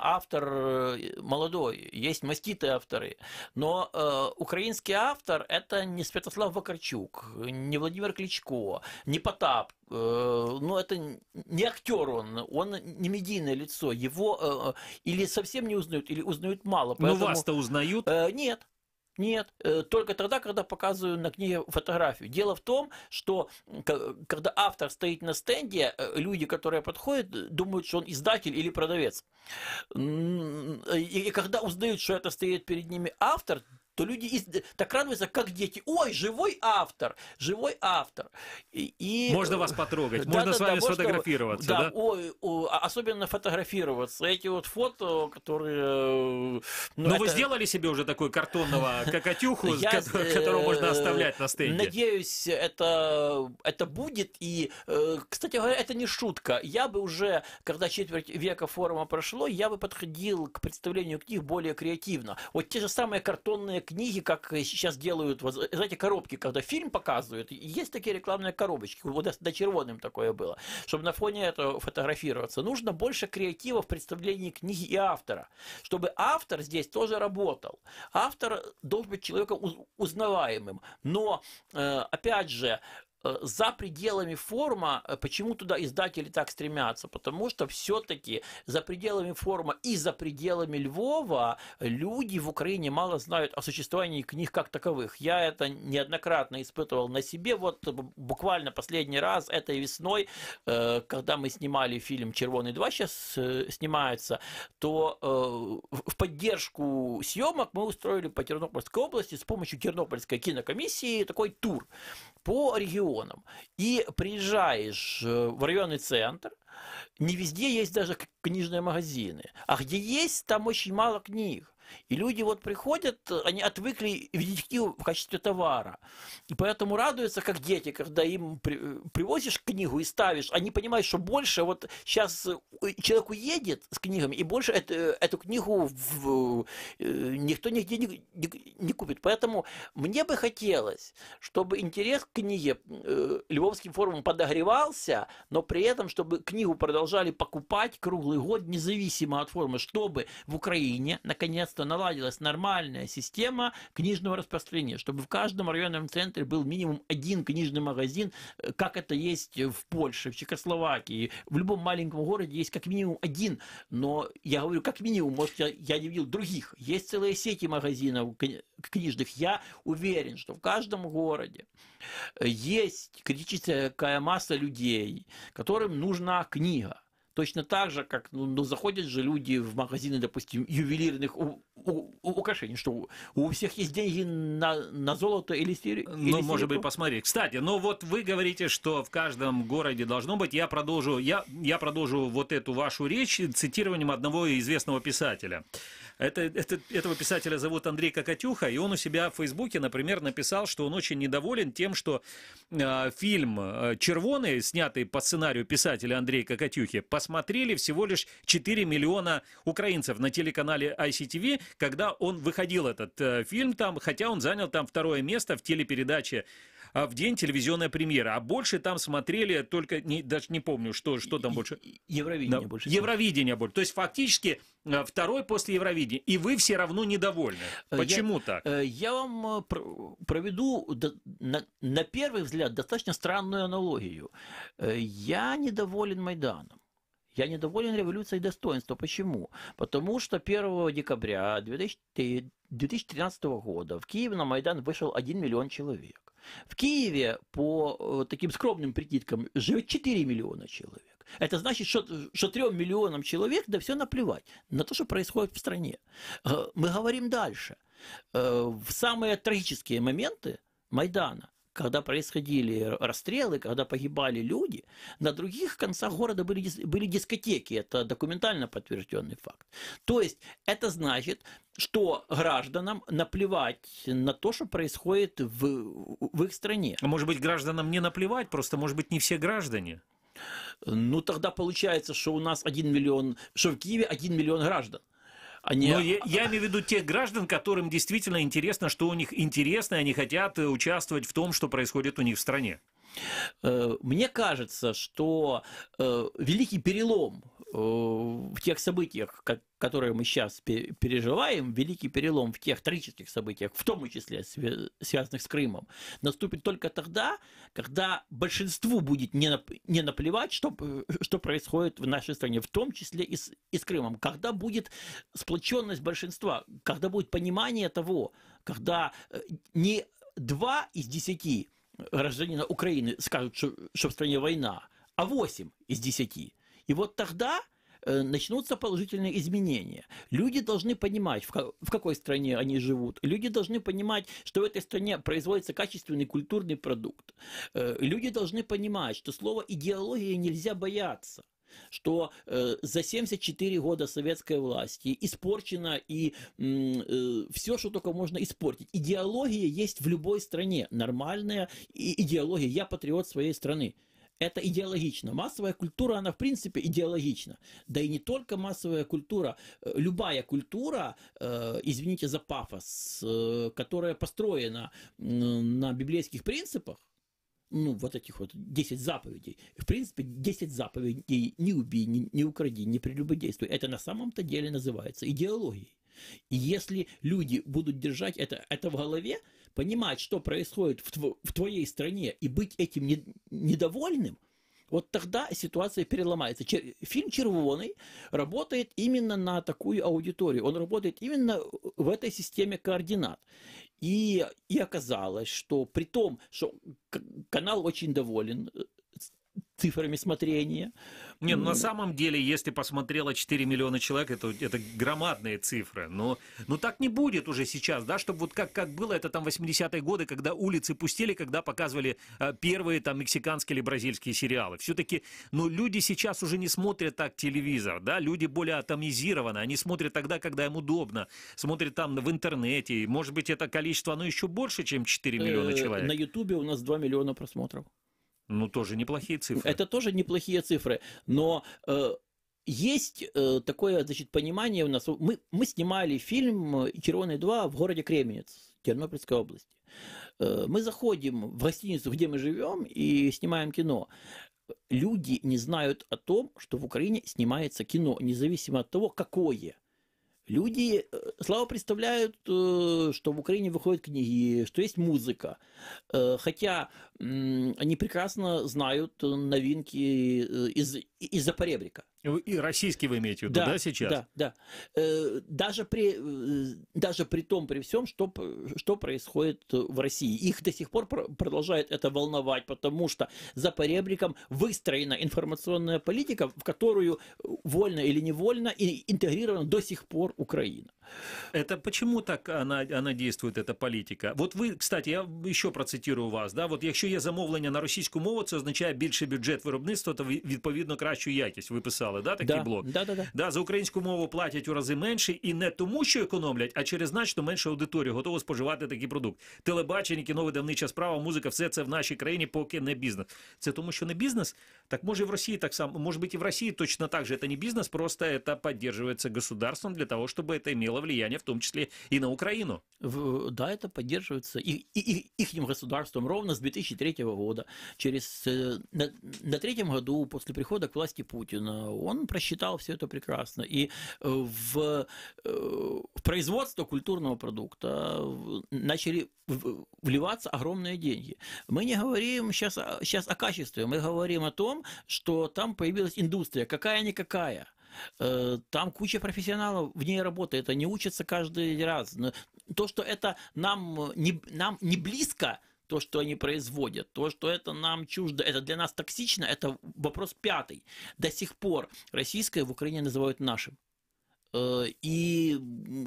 автор молодой, есть маститые авторы, но украинский автор – это не Святослав Вакарчук, не Владимир Кличко, не Потап, ну это не актер он не медийное лицо, его или совсем не узнают, или узнают мало. Поэтому... Но вас-то узнают? Нет, только тогда, когда показываю на книге фотографию. Дело в том, что когда автор стоит на стенде, люди, которые подходят, думают, что он издатель или продавец. И когда узнают, что это стоит перед ними автор, то люди так радуются, как дети. Ой, живой автор. И можно вас потрогать, можно с вами сфотографироваться. Да? Особенно фотографироваться. Эти вот фото, которые... Но вы сделали себе уже такой картонного Кокатюху, которого можно оставлять на стенде? Надеюсь, это будет. И, кстати говоря, это не шутка. Я бы уже, когда четверть века форума прошло, я бы подходил к представлению книг более креативно. Вот те же самые картонные книги, как сейчас делают, вот, знаете, коробки, когда фильм показывают, есть такие рекламные коробочки, вот до червоным такое было, чтобы на фоне этого фотографироваться. Нужно больше креатива в представлении книги и автора, чтобы автор здесь тоже работал. Автор должен быть человеком узнаваемым, но, опять же, за пределами форума, почему туда издатели так стремятся? Потому что все-таки за пределами форума и за пределами Львова люди в Украине мало знают о существовании книг как таковых. Я это неоднократно испытывал на себе. Вот буквально последний раз этой весной, когда мы снимали фильм «Червоный 2» сейчас снимается, то в поддержку съемок мы устроили по Тернопольской области с помощью Тернопольской кинокомиссии такой тур по регионам. И приезжаешь в районный центр, не везде есть даже книжные магазины. А где есть, там очень мало книг. И люди вот приходят, они отвыкли видеть книгу в качестве товара. И поэтому радуются, как дети, когда им привозишь книгу и ставишь, они понимают, что больше вот сейчас человек уедет с книгами, и больше эту книгу никто нигде не купит. Поэтому мне бы хотелось, чтобы интерес к книге Львовским форумом подогревался, но при этом, чтобы книгу продолжали покупать круглый год, независимо от формы, чтобы в Украине наконец-то наладилась нормальная система книжного распространения, чтобы в каждом районном центре был минимум один книжный магазин, как это есть в Польше, в Чехословакии, в любом маленьком городе есть как минимум один, но я говорю как минимум, может я не видел других, есть целые сети магазинов книжных. Я уверен, что в каждом городе есть критическая масса людей, которым нужна книга. Точно так же, как заходят же люди в магазины, допустим, ювелирных украшений, что у всех есть деньги на золото или серебро. Ну, может быть, посмотреть. Кстати, вот вы говорите, что в каждом городе должно быть. Я продолжу вот эту вашу речь цитированием одного известного писателя. Этого писателя зовут Андрей Кокатюха, и он у себя в Фейсбуке, например, написал, что он очень недоволен тем, что фильм «Червоный», снятый по сценарию писателя Андрея Кокатюхи, посмотрели всего лишь 4 миллиона украинцев на телеканале ICTV, когда он выходил, этот фильм там, хотя он занял там 2-е место в телепередаче в день телевизионной премьеры. А больше там смотрели только, даже не помню, что там больше. Евровидение больше. Евровидение больше. То есть фактически 2-й после Евровидения. И вы все равно недовольны. Почему так? Я вам проведу на первый взгляд достаточно странную аналогию. Я недоволен Майданом. Я недоволен революцией достоинства. Почему? Потому что 1 декабря 2013 года в Киеве на Майдан вышел 1 миллион человек. В Киеве по таким скромным прикидкам живет 4 миллиона человек. Это значит, что 3 миллионам человек да все наплевать на то, что происходит в стране. Мы говорим дальше. В самые трагические моменты Майдана, когда происходили расстрелы, когда погибали люди, на других концах города были дискотеки. Это документально подтвержденный факт. То есть это значит, что гражданам наплевать на то, что происходит в их стране. А может быть, гражданам не наплевать, просто, может быть, не все граждане? Ну, тогда получается, что у нас 1 миллион, что в Киеве 1 миллион граждан. Но я имею в виду тех граждан, которым действительно интересно, что у них интересно, и они хотят участвовать в том, что происходит у них в стране. Мне кажется, что великий перелом в тех событиях, которые мы сейчас переживаем, великий перелом в тех трагических событиях, в том числе связанных с Крымом, наступит только тогда, когда большинству будет не наплевать, что происходит в нашей стране, в том числе и с Крымом, когда будет сплоченность большинства, когда будет понимание того, когда не 2 из 10 гражданина Украины скажут, что в стране война, а 8 из 10. И вот тогда начнутся положительные изменения. Люди должны понимать, в какой стране они живут. Люди должны понимать, что в этой стране производится качественный культурный продукт. Люди должны понимать, что слово «идеология» нельзя бояться. Что за 74 года советской власти испорчено и все, что только можно испортить. Идеология есть в любой стране. Нормальная идеология. Я патриот своей страны. Это идеологично. Массовая культура, она в принципе идеологична. Да и не только массовая культура. Любая культура, извините за пафос, которая построена на библейских принципах, вот этих вот 10 заповедей. В принципе, 10 заповедей «не убей, не укради, не прелюбодействуй» это на самом-то деле называется идеологией. И если люди будут держать это в голове, понимать, что происходит в твоей стране, и быть этим недовольным, вот тогда ситуация переломается. Фильм «Червоный» работает именно на такую аудиторию. Он работает именно в этой системе координат. И оказалось, что при том, что канал очень доволен цифрами смотрения. Не, на самом деле, если посмотрело 4 миллиона человек, это громадные цифры. Но так не будет уже сейчас, да, чтобы вот как было это там 80-е годы, когда улицы пустели, когда показывали первые там мексиканские или бразильские сериалы. Все-таки, люди сейчас уже не смотрят так телевизор, да, люди более атомизированы, они смотрят тогда, когда им удобно, смотрят там в интернете, и, может быть, это количество, оно еще больше, чем 4 миллиона человек. На Ютубе у нас 2 миллиона просмотров. Тоже неплохие цифры. Это тоже неплохие цифры, но есть такое, значит, понимание у нас. Мы снимали фильм «Червоный 2» в городе Кременец, Тернопольской области. Мы заходим в гостиницу, где мы живем, и снимаем кино. Люди не знают о том, что в Украине снимается кино, независимо от того, какое. Люди слабо представляют, что в Украине выходят книги, что есть музыка. Хотя они прекрасно знают новинки из-за поребрика. И российский вы имеете в виду, да, сейчас? Да. Даже при том, при всем, что происходит в России. Их до сих пор продолжает это волновать, потому что за поребриком выстроена информационная политика, в которую вольно или невольно интегрирована до сих пор Украина. Это почему так она действует, эта политика? Вот ви, кстати, я ще процитирую вас, да? От якщо є замовлення на російську мову, це означає більший бюджет виробництва та відповідно кращу якість. Ви писали, да, такий блок? Да, за українську мову платять у рази менше і не тому, що економлять, а через значно меншу аудиторію готово споживати такий продукт. Телебачення, кіно, видавнича справа, музика, все це в нашій країні поки не бізнес. Це тому, що не бізнес? Так може і в Росії так само, може бути і в Росії точно так же, это не бизнес, просто это поддерживается государством для того, чтобы это имело влияние, в том числе и на Украину. Да, это поддерживается ихним государством ровно с 2003 года. На третьем году, после прихода к власти Путина, он просчитал все это прекрасно. И в производство культурного продукта начали вливаться огромные деньги. Мы не говорим сейчас о качестве, мы говорим о том, что там появилась индустрия, какая-никакая. Там куча профессионалов в ней работает, они учатся каждый раз. То, что это нам не близко, то, что они производят, то, что это нам чуждо, это для нас токсично, это вопрос пятый. До сих пор российское в Украине называют нашим. И,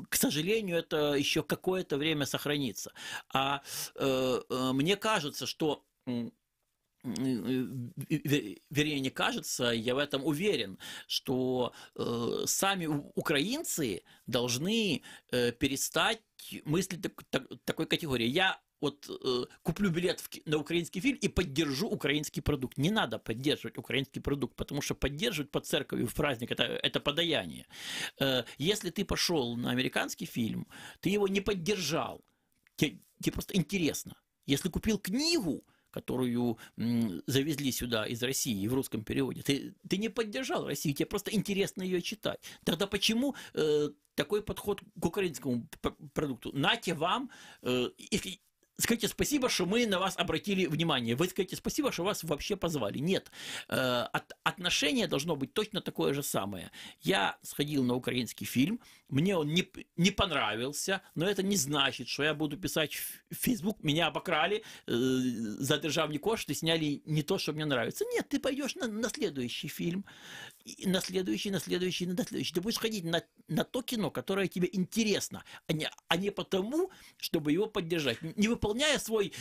к сожалению, это еще какое-то время сохранится. А мне кажется, что... Вернее, не кажется, я в этом уверен, что сами украинцы должны перестать мыслить такой категории. Я куплю билет на украинский фильм и поддержу украинский продукт. Не надо поддерживать украинский продукт, потому что поддерживать под церковью в праздник это подаяние. Если ты пошел на американский фильм, ты его не поддержал, тебе просто интересно. Если купил книгу, которую завезли сюда из России в русском переводе, ты не поддержал Россию, тебе просто интересно ее читать. Тогда почему такой подход к украинскому продукту? Нате вам... Скажите спасибо, что мы на вас обратили внимание. Вы скажите спасибо, что вас вообще позвали. Нет. Отношение должно быть точно такое же самое. Я сходил на украинский фильм, мне он не понравился, но это не значит, что я буду писать в Facebook, меня обокрали, за державні кошти сняли не то, что мне нравится. Нет, ты пойдешь на следующий фильм, на следующий. Ты будешь ходить на то кино, которое тебе интересно, а не потому, чтобы его поддержать. Не выполняя свой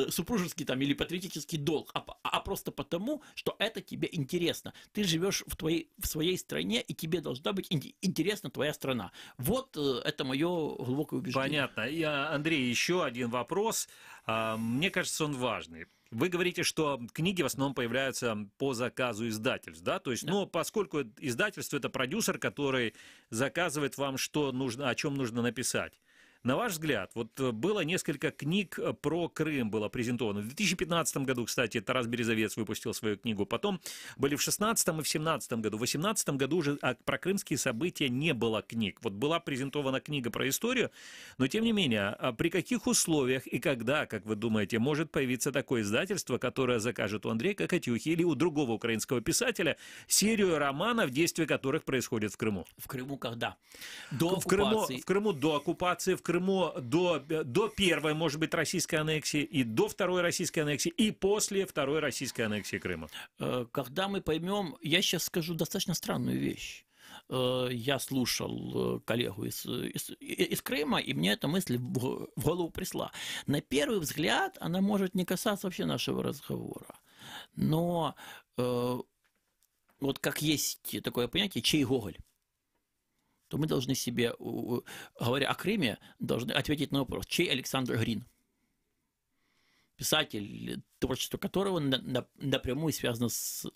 супружеский там, или патриотический долг, а просто потому, что это тебе интересно. Ты живешь в своей стране, и тебе должна быть интересна твоя страна. Вот это мое глубокое убеждение. Понятно. И, Андрей, еще один вопрос. Мне кажется, он важный. Вы говорите, что книги в основном появляются по заказу издательств, да? То есть, да. Поскольку издательство – это продюсер, который заказывает вам, что нужно, о чем нужно написать. На ваш взгляд, было несколько книг про Крым было презентовано. В 2015 году, кстати, Тарас Березовец выпустил свою книгу. Потом были в 2016 и в 2017 году. В 2018 году уже про крымские события не было книг. Была презентована книга про историю, но тем не менее, при каких условиях и когда, как вы думаете, может появиться такое издательство, которое закажет у Андрея Кокатюхи или у другого украинского писателя серию романов, действия которых происходят в Крыму? В Крыму когда? До оккупации. В Крыму до оккупации, в Крыму до первой, может быть, российской аннексии, и до второй российской аннексии, и после второй российской аннексии Крыма? Когда мы поймем, я сейчас скажу достаточно странную вещь. Я слушал коллегу из Крыма, и мне эта мысль в голову пришла. На первый взгляд она может не касаться вообще нашего разговора. Но вот как есть такое понятие «чей Гоголь?», то мы должны себе, говоря о Крыме, должны ответить на вопрос, чей Александр Грин? Писатель, творчество которого напрямую связано с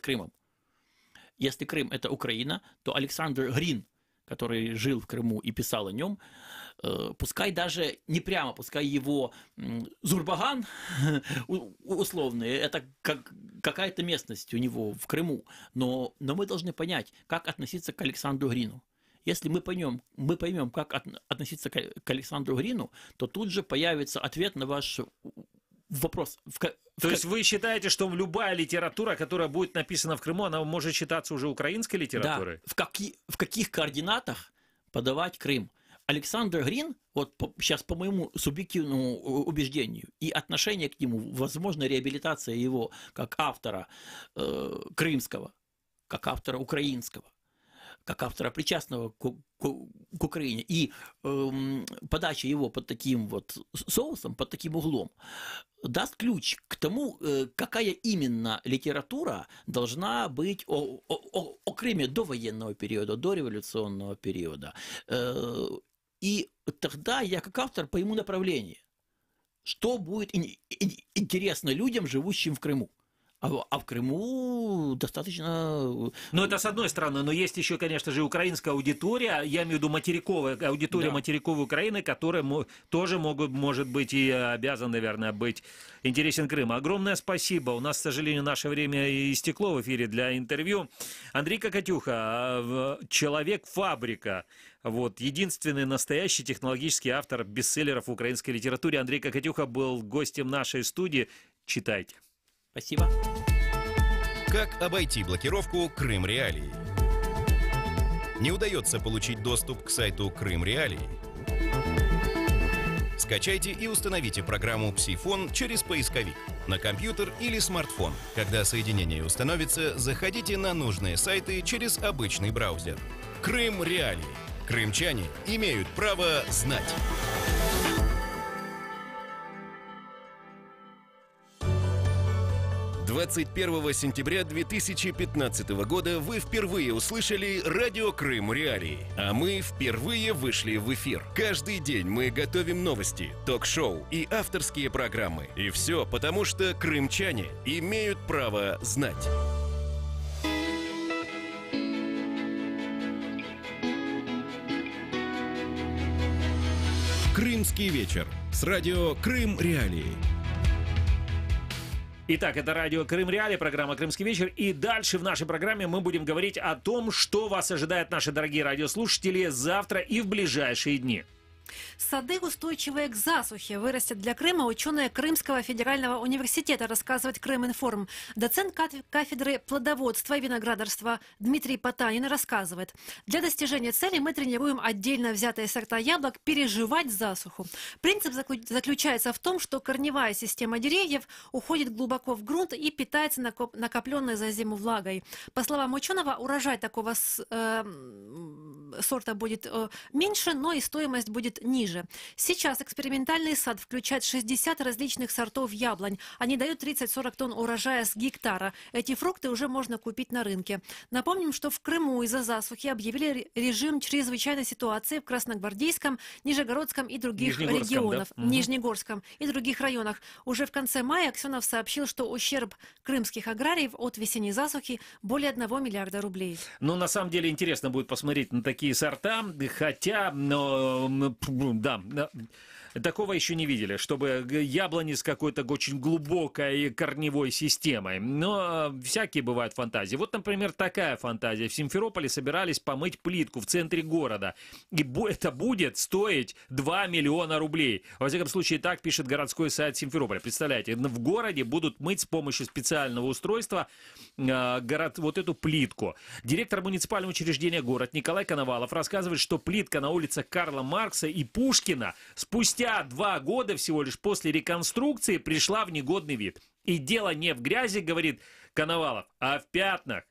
Крымом. Если Крым – это Украина, то Александр Грин, который жил в Крыму и писал о нем, пускай даже не прямо, пускай его Зурбаган условный, это какая-то местность у него в Крыму, но мы должны понять, как относиться к Александру Грину. Если мы поймем, как относиться к Александру Грину, то тут же появится ответ на ваш вопрос. То есть вы считаете, что любая литература, которая будет написана в Крыму, она может считаться уже украинской литературой? Да. В каких координатах подавать Крым? Александр Грин, вот сейчас по моему субъективному убеждению, и отношение к нему, возможно, реабилитация его как автора крымского, как автора украинского, как автора, причастного к Украине, и подача его под таким вот соусом, под таким углом, даст ключ к тому, какая именно литература должна быть о Крыме до военного периода, до революционного периода. И тогда я как автор пойму направление, что будет интересно людям, живущим в Крыму. А в Крыму достаточно... Ну, это с одной стороны, но есть еще, конечно же, украинская аудитория, я имею в виду материковая аудитория, да, материковой Украины, которая тоже может быть и обязан, наверное, быть интересен Крым. Огромное спасибо. У нас, к сожалению, наше время истекло в эфире для интервью. Андрей Кокатюха, человек-фабрика. Вот, единственный настоящий технологический автор бестселлеров в украинской литературе. Андрей Кокатюха был гостем нашей студии. Читайте. Спасибо. Как обойти блокировку Крым Реалии? Не удается получить доступ к сайту Крым Реалии? Скачайте и установите программу «Псифон» через поисковик на компьютер или смартфон. Когда соединение установится, заходите на нужные сайты через обычный браузер. Крым Реалии. Крымчане имеют право знать. 21 сентября 2015 года вы впервые услышали радио Крым Реалии, а мы впервые вышли в эфир. Каждый день мы готовим новости, ток-шоу и авторские программы. И все потому, что крымчане имеют право знать. Крымский вечер с радио Крым Реалии. Итак, это радио Крым Реалии, программа «Крымский вечер». И дальше в нашей программе мы будем говорить о том, что вас ожидает, наши дорогие радиослушатели, завтра и в ближайшие дни. Сады, устойчивые к засухе, вырастят для Крыма ученые Крымского федерального университета, рассказывает Крыминформ. Доцент кафедры плодоводства и виноградарства Дмитрий Потанин рассказывает. Для достижения цели мы тренируем отдельно взятые сорта яблок переживать засуху. Принцип заключается в том, что корневая система деревьев уходит глубоко в грунт и питается накопленной за зиму влагой. По словам ученого, урожай такого сорта будет меньше, но и стоимость будет ниже. Сейчас экспериментальный сад включает 60 различных сортов яблонь. Они дают 30-40 тонн урожая с гектара. Эти фрукты уже можно купить на рынке. Напомним, что в Крыму из-за засухи объявили режим чрезвычайной ситуации в Красногвардейском, Нижегородском и других регионах. Да? Нижнегорском и других районах. Уже в конце мая Аксенов сообщил, что ущерб крымских аграриев от весенней засухи более 1 миллиарда рублей. Ну, на самом деле, интересно будет посмотреть на такие сорта, хотя... да, Такого еще не видели, чтобы яблони с какой-то очень глубокой корневой системой. Но всякие бывают фантазии. Вот, например, такая фантазия. В Симферополе собирались помыть плитку в центре города. И это будет стоить 2 миллиона рублей. Во всяком случае, так пишет городской сайт Симферополя. Представляете, в городе будут мыть с помощью специального устройства вот эту плитку. Директор муниципального учреждения «Город» Николай Коновалов рассказывает, что плитка на улицах Карла Маркса и Пушкина спустя 2 года всего лишь после реконструкции пришла в негодный вид. И дело не в грязи, говорит Коновалов, а в пятнах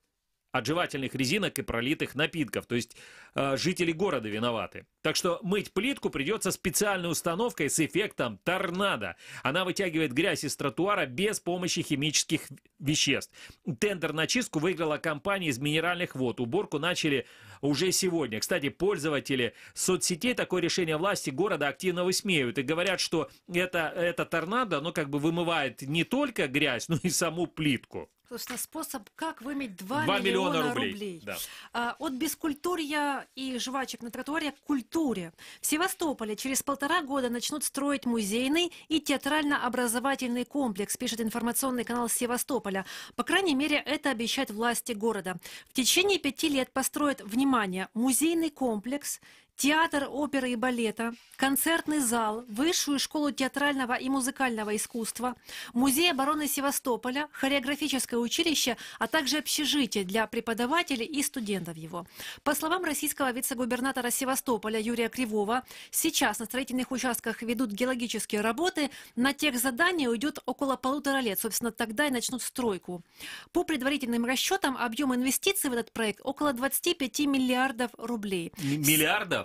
от жевательных резинок и пролитых напитков. То есть жители города виноваты. Так что мыть плитку придется специальной установкой с эффектом торнадо. Она вытягивает грязь из тротуара без помощи химических веществ. Тендер на чистку выиграла компания из минеральных вод. Уборку начали уже сегодня. Кстати, пользователи соцсетей такое решение власти города активно высмеивают и говорят, что это торнадо, оно как бы вымывает не только грязь, но и саму плитку. Собственно, способ, как вымыть 2 миллиона миллиона рублей. рублей. Да. От бескультурья и жвачек на тротуаре к культуре. В Севастополе через 1,5 года начнут строить музейный и театрально-образовательный комплекс, пишет информационный канал Севастополя. По крайней мере, это обещают власти города. В течение 5 лет построят, внимание, музейный комплекс, театр оперы и балета, концертный зал, высшую школу театрального и музыкального искусства, музей обороны Севастополя, хореографическое училище, а также общежитие для преподавателей и студентов его. По словам российского вице-губернатора Севастополя Юрия Кривого, сейчас на строительных участках ведут геологические работы, на техзадание уйдет около 1,5 лет, собственно, тогда и начнут стройку. По предварительным расчетам, объем инвестиций в этот проект около 25 миллиардов рублей. Миллиардов?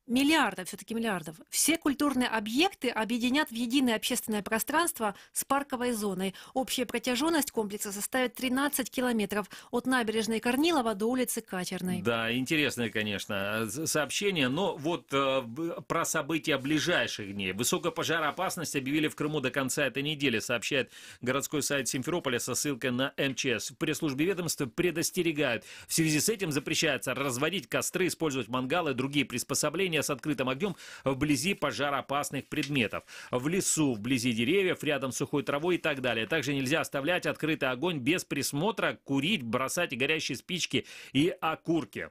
Миллиардов, все-таки миллиардов. Все культурные объекты объединят в единое общественное пространство с парковой зоной. Общая протяженность комплекса составит 13 километров от набережной Корнилова до улицы Катерной. Да, интересное, конечно, сообщение. Но вот про события ближайших дней. Высокую пожароопасность объявили в Крыму до конца этой недели, сообщает городской сайт Симферополя со ссылкой на МЧС. В пресс-службе ведомства предостерегают. В связи с этим запрещается разводить костры, использовать мангалы и другие приспособления с открытым огнем вблизи пожароопасных предметов. В лесу, вблизи деревьев, рядом с сухой травой и так далее. Также нельзя оставлять открытый огонь без присмотра, курить, бросать горящие спички и окурки.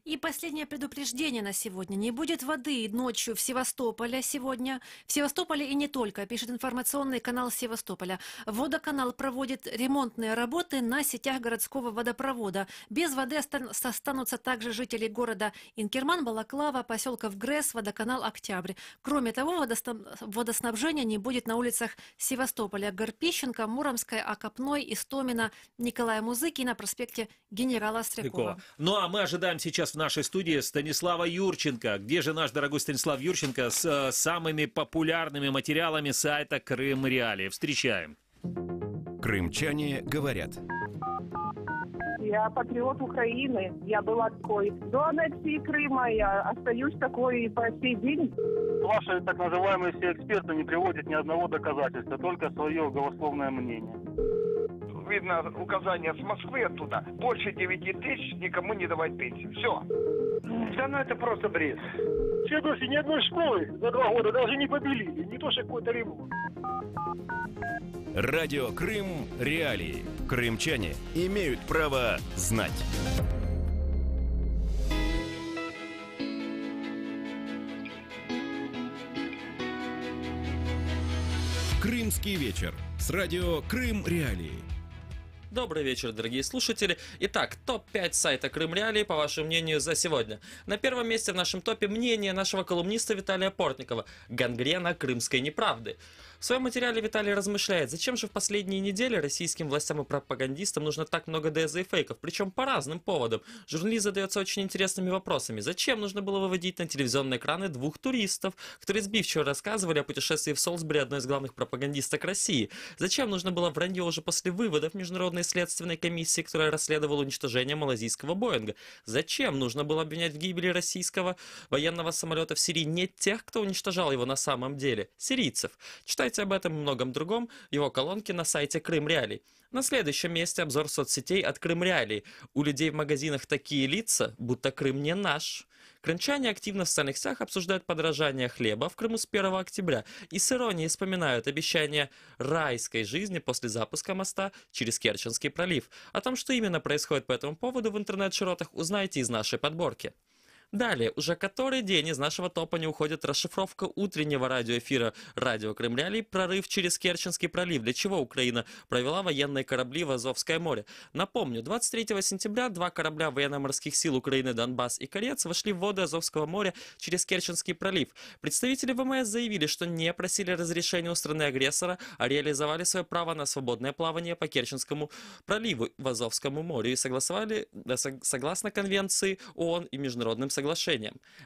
И последнее предупреждение на сегодня. Не будет воды ночью в Севастополе сегодня. В Севастополе и не только, пишет информационный канал Севастополя. Водоканал проводит ремонтные работы на сетях городского водопровода. Без воды останутся также жители города Инкерман, Балаклава, поселков Грэс, водоканал Октябрь. Кроме того, водоснабжения не будет на улицах Севастополя: Горпищенко, Муромская, Окопной, Истомина, Николая Музыки и на проспекте генерала Острякова. Ну а мы ожидаем сейчас в нашей студии Станислава Юрченко. Где же наш дорогой Станислав Юрченко с самыми популярными материалами сайта Крым Реалии? Встречаем. Крымчане говорят. Я патриот Украины. Я была такой до аннексии Крыма. Я остаюсь такой и по сей день. Ваши так называемые все эксперты не приводят ни одного доказательства, только свое голословное мнение. Видно указание с Москвы оттуда. Больше 9 тысяч никому не давать пенсию. Все. Да ну это просто бред. Все дочь ни одной школы за 2 года даже не побелили. Не то что какой-то ремонт. Радио Крым Реалии. Крымчане имеют право знать. Крымский вечер с радио Крым Реалии. Добрый вечер, дорогие слушатели. Итак, топ-5 сайта Крым Реалии, по вашему мнению, за сегодня. На первом месте в нашем топе мнение нашего колумниста Виталия Портникова. Гангрена крымской неправды. В своем материале Виталий размышляет, зачем же в последние недели российским властям и пропагандистам нужно так много ДЗ и фейков, причем по разным поводам. Журналист задается очень интересными вопросами. Зачем нужно было выводить на телевизионные экраны 2 туристов, которые сбивчиво рассказывали о путешествии в Солсбери одной из главных пропагандисток России? Зачем нужно было вранье уже после выводов Международной следственной комиссии, которая расследовала уничтожение малазийского Боинга? Зачем нужно было обвинять в гибели российского военного самолета в Сирии не тех, кто уничтожал его на самом деле, сирийцев? Читайте Почитайте об этом и многом другом в его колонке на сайте Крым Реалий. На следующем месте обзор соцсетей от Крым Реалий. У людей в магазинах такие лица, будто Крым не наш. Крымчане активно в социальных сетях обсуждают подорожание хлеба в Крыму с 1 октября и с иронией вспоминают обещание райской жизни после запуска моста через Керченский пролив. О том, что именно происходит по этому поводу в интернет-широтах, узнаете из нашей подборки. Далее, уже который день из нашего топа не уходит расшифровка утреннего радиоэфира «Радио Крым Реалий. Прорыв через Керченский пролив», для чего Украина провела военные корабли в Азовское море. Напомню, 23 сентября 2 корабля военно-морских сил Украины «Донбасс» и «Корец» вошли в воды Азовского моря через Керченский пролив. Представители ВМС заявили, что не просили разрешения у страны-агрессора, а реализовали свое право на свободное плавание по Керченскому проливу в Азовском море и согласовали, согласно Конвенции ООН и международным соглашениям.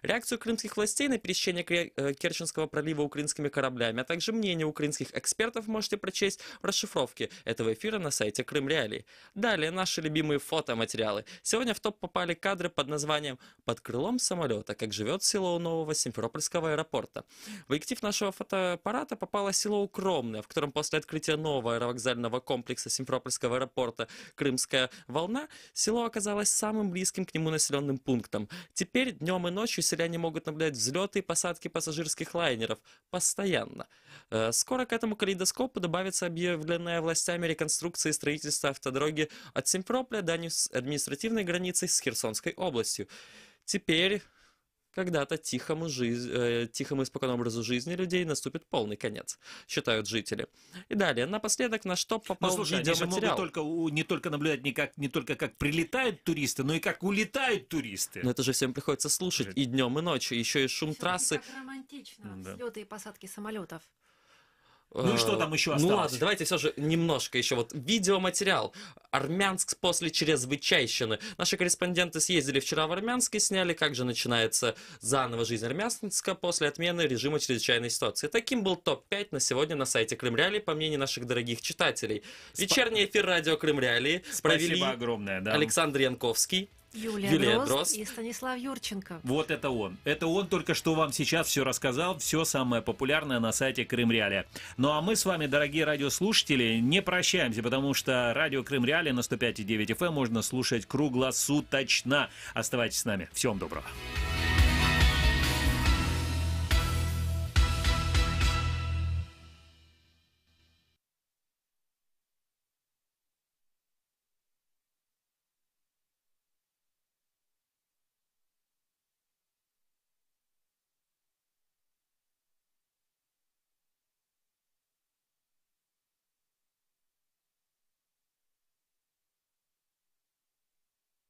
Реакцию крымских властей на пересечение Керченского пролива украинскими кораблями, а также мнение украинских экспертов можете прочесть в расшифровке этого эфира на сайте Крым Реалий. Далее наши любимые фотоматериалы. Сегодня в топ попали кадры под названием «Под крылом самолета. Как живет село у нового Симферопольского аэропорта». В объектив нашего фотоаппарата попало село Укромное, в котором после открытия нового аэровокзального комплекса Симферопольского аэропорта «Крымская волна» село оказалось самым близким к нему населенным пунктом. Теперь днем и ночью селяне могут наблюдать взлеты и посадки пассажирских лайнеров постоянно. Скоро к этому калейдоскопу добавится объявленная властями реконструкция и строительство автодороги от Симферополя до административной границы с Херсонской областью. Теперь когда-то тихому и спокойному образу жизни людей наступит полный конец, считают жители. И далее, напоследок, наш топ попал в видеоматериал. Они же могут не только наблюдать не только как прилетают туристы, но и как улетают туристы. Но это же всем приходится слушать и днем, и ночью, еще и шум трассы. Как романтично, взлеты и посадки самолетов. Ну и что там еще осталось? Ну ладно, давайте все же немножко еще. Вот видеоматериал. Армянск после чрезвычайщины. Наши корреспонденты съездили вчера в Армянск и сняли, как же начинается заново жизнь Армянска после отмены режима чрезвычайной ситуации. Таким был топ-5 на сегодня на сайте Крым Реалий, по мнению наших дорогих читателей. Вечерний эфир радио Крым Реалий провели огромное, да. Александр Янковский, Юлия Дрозд и Станислав Юрченко. Вот это он. Это он только что вам сейчас все рассказал, все самое популярное на сайте Крым Реалия. Ну а мы с вами, дорогие радиослушатели, не прощаемся, потому что радио Крым Реалия на 105,9 FM можно слушать круглосуточно. Оставайтесь с нами. Всем доброго.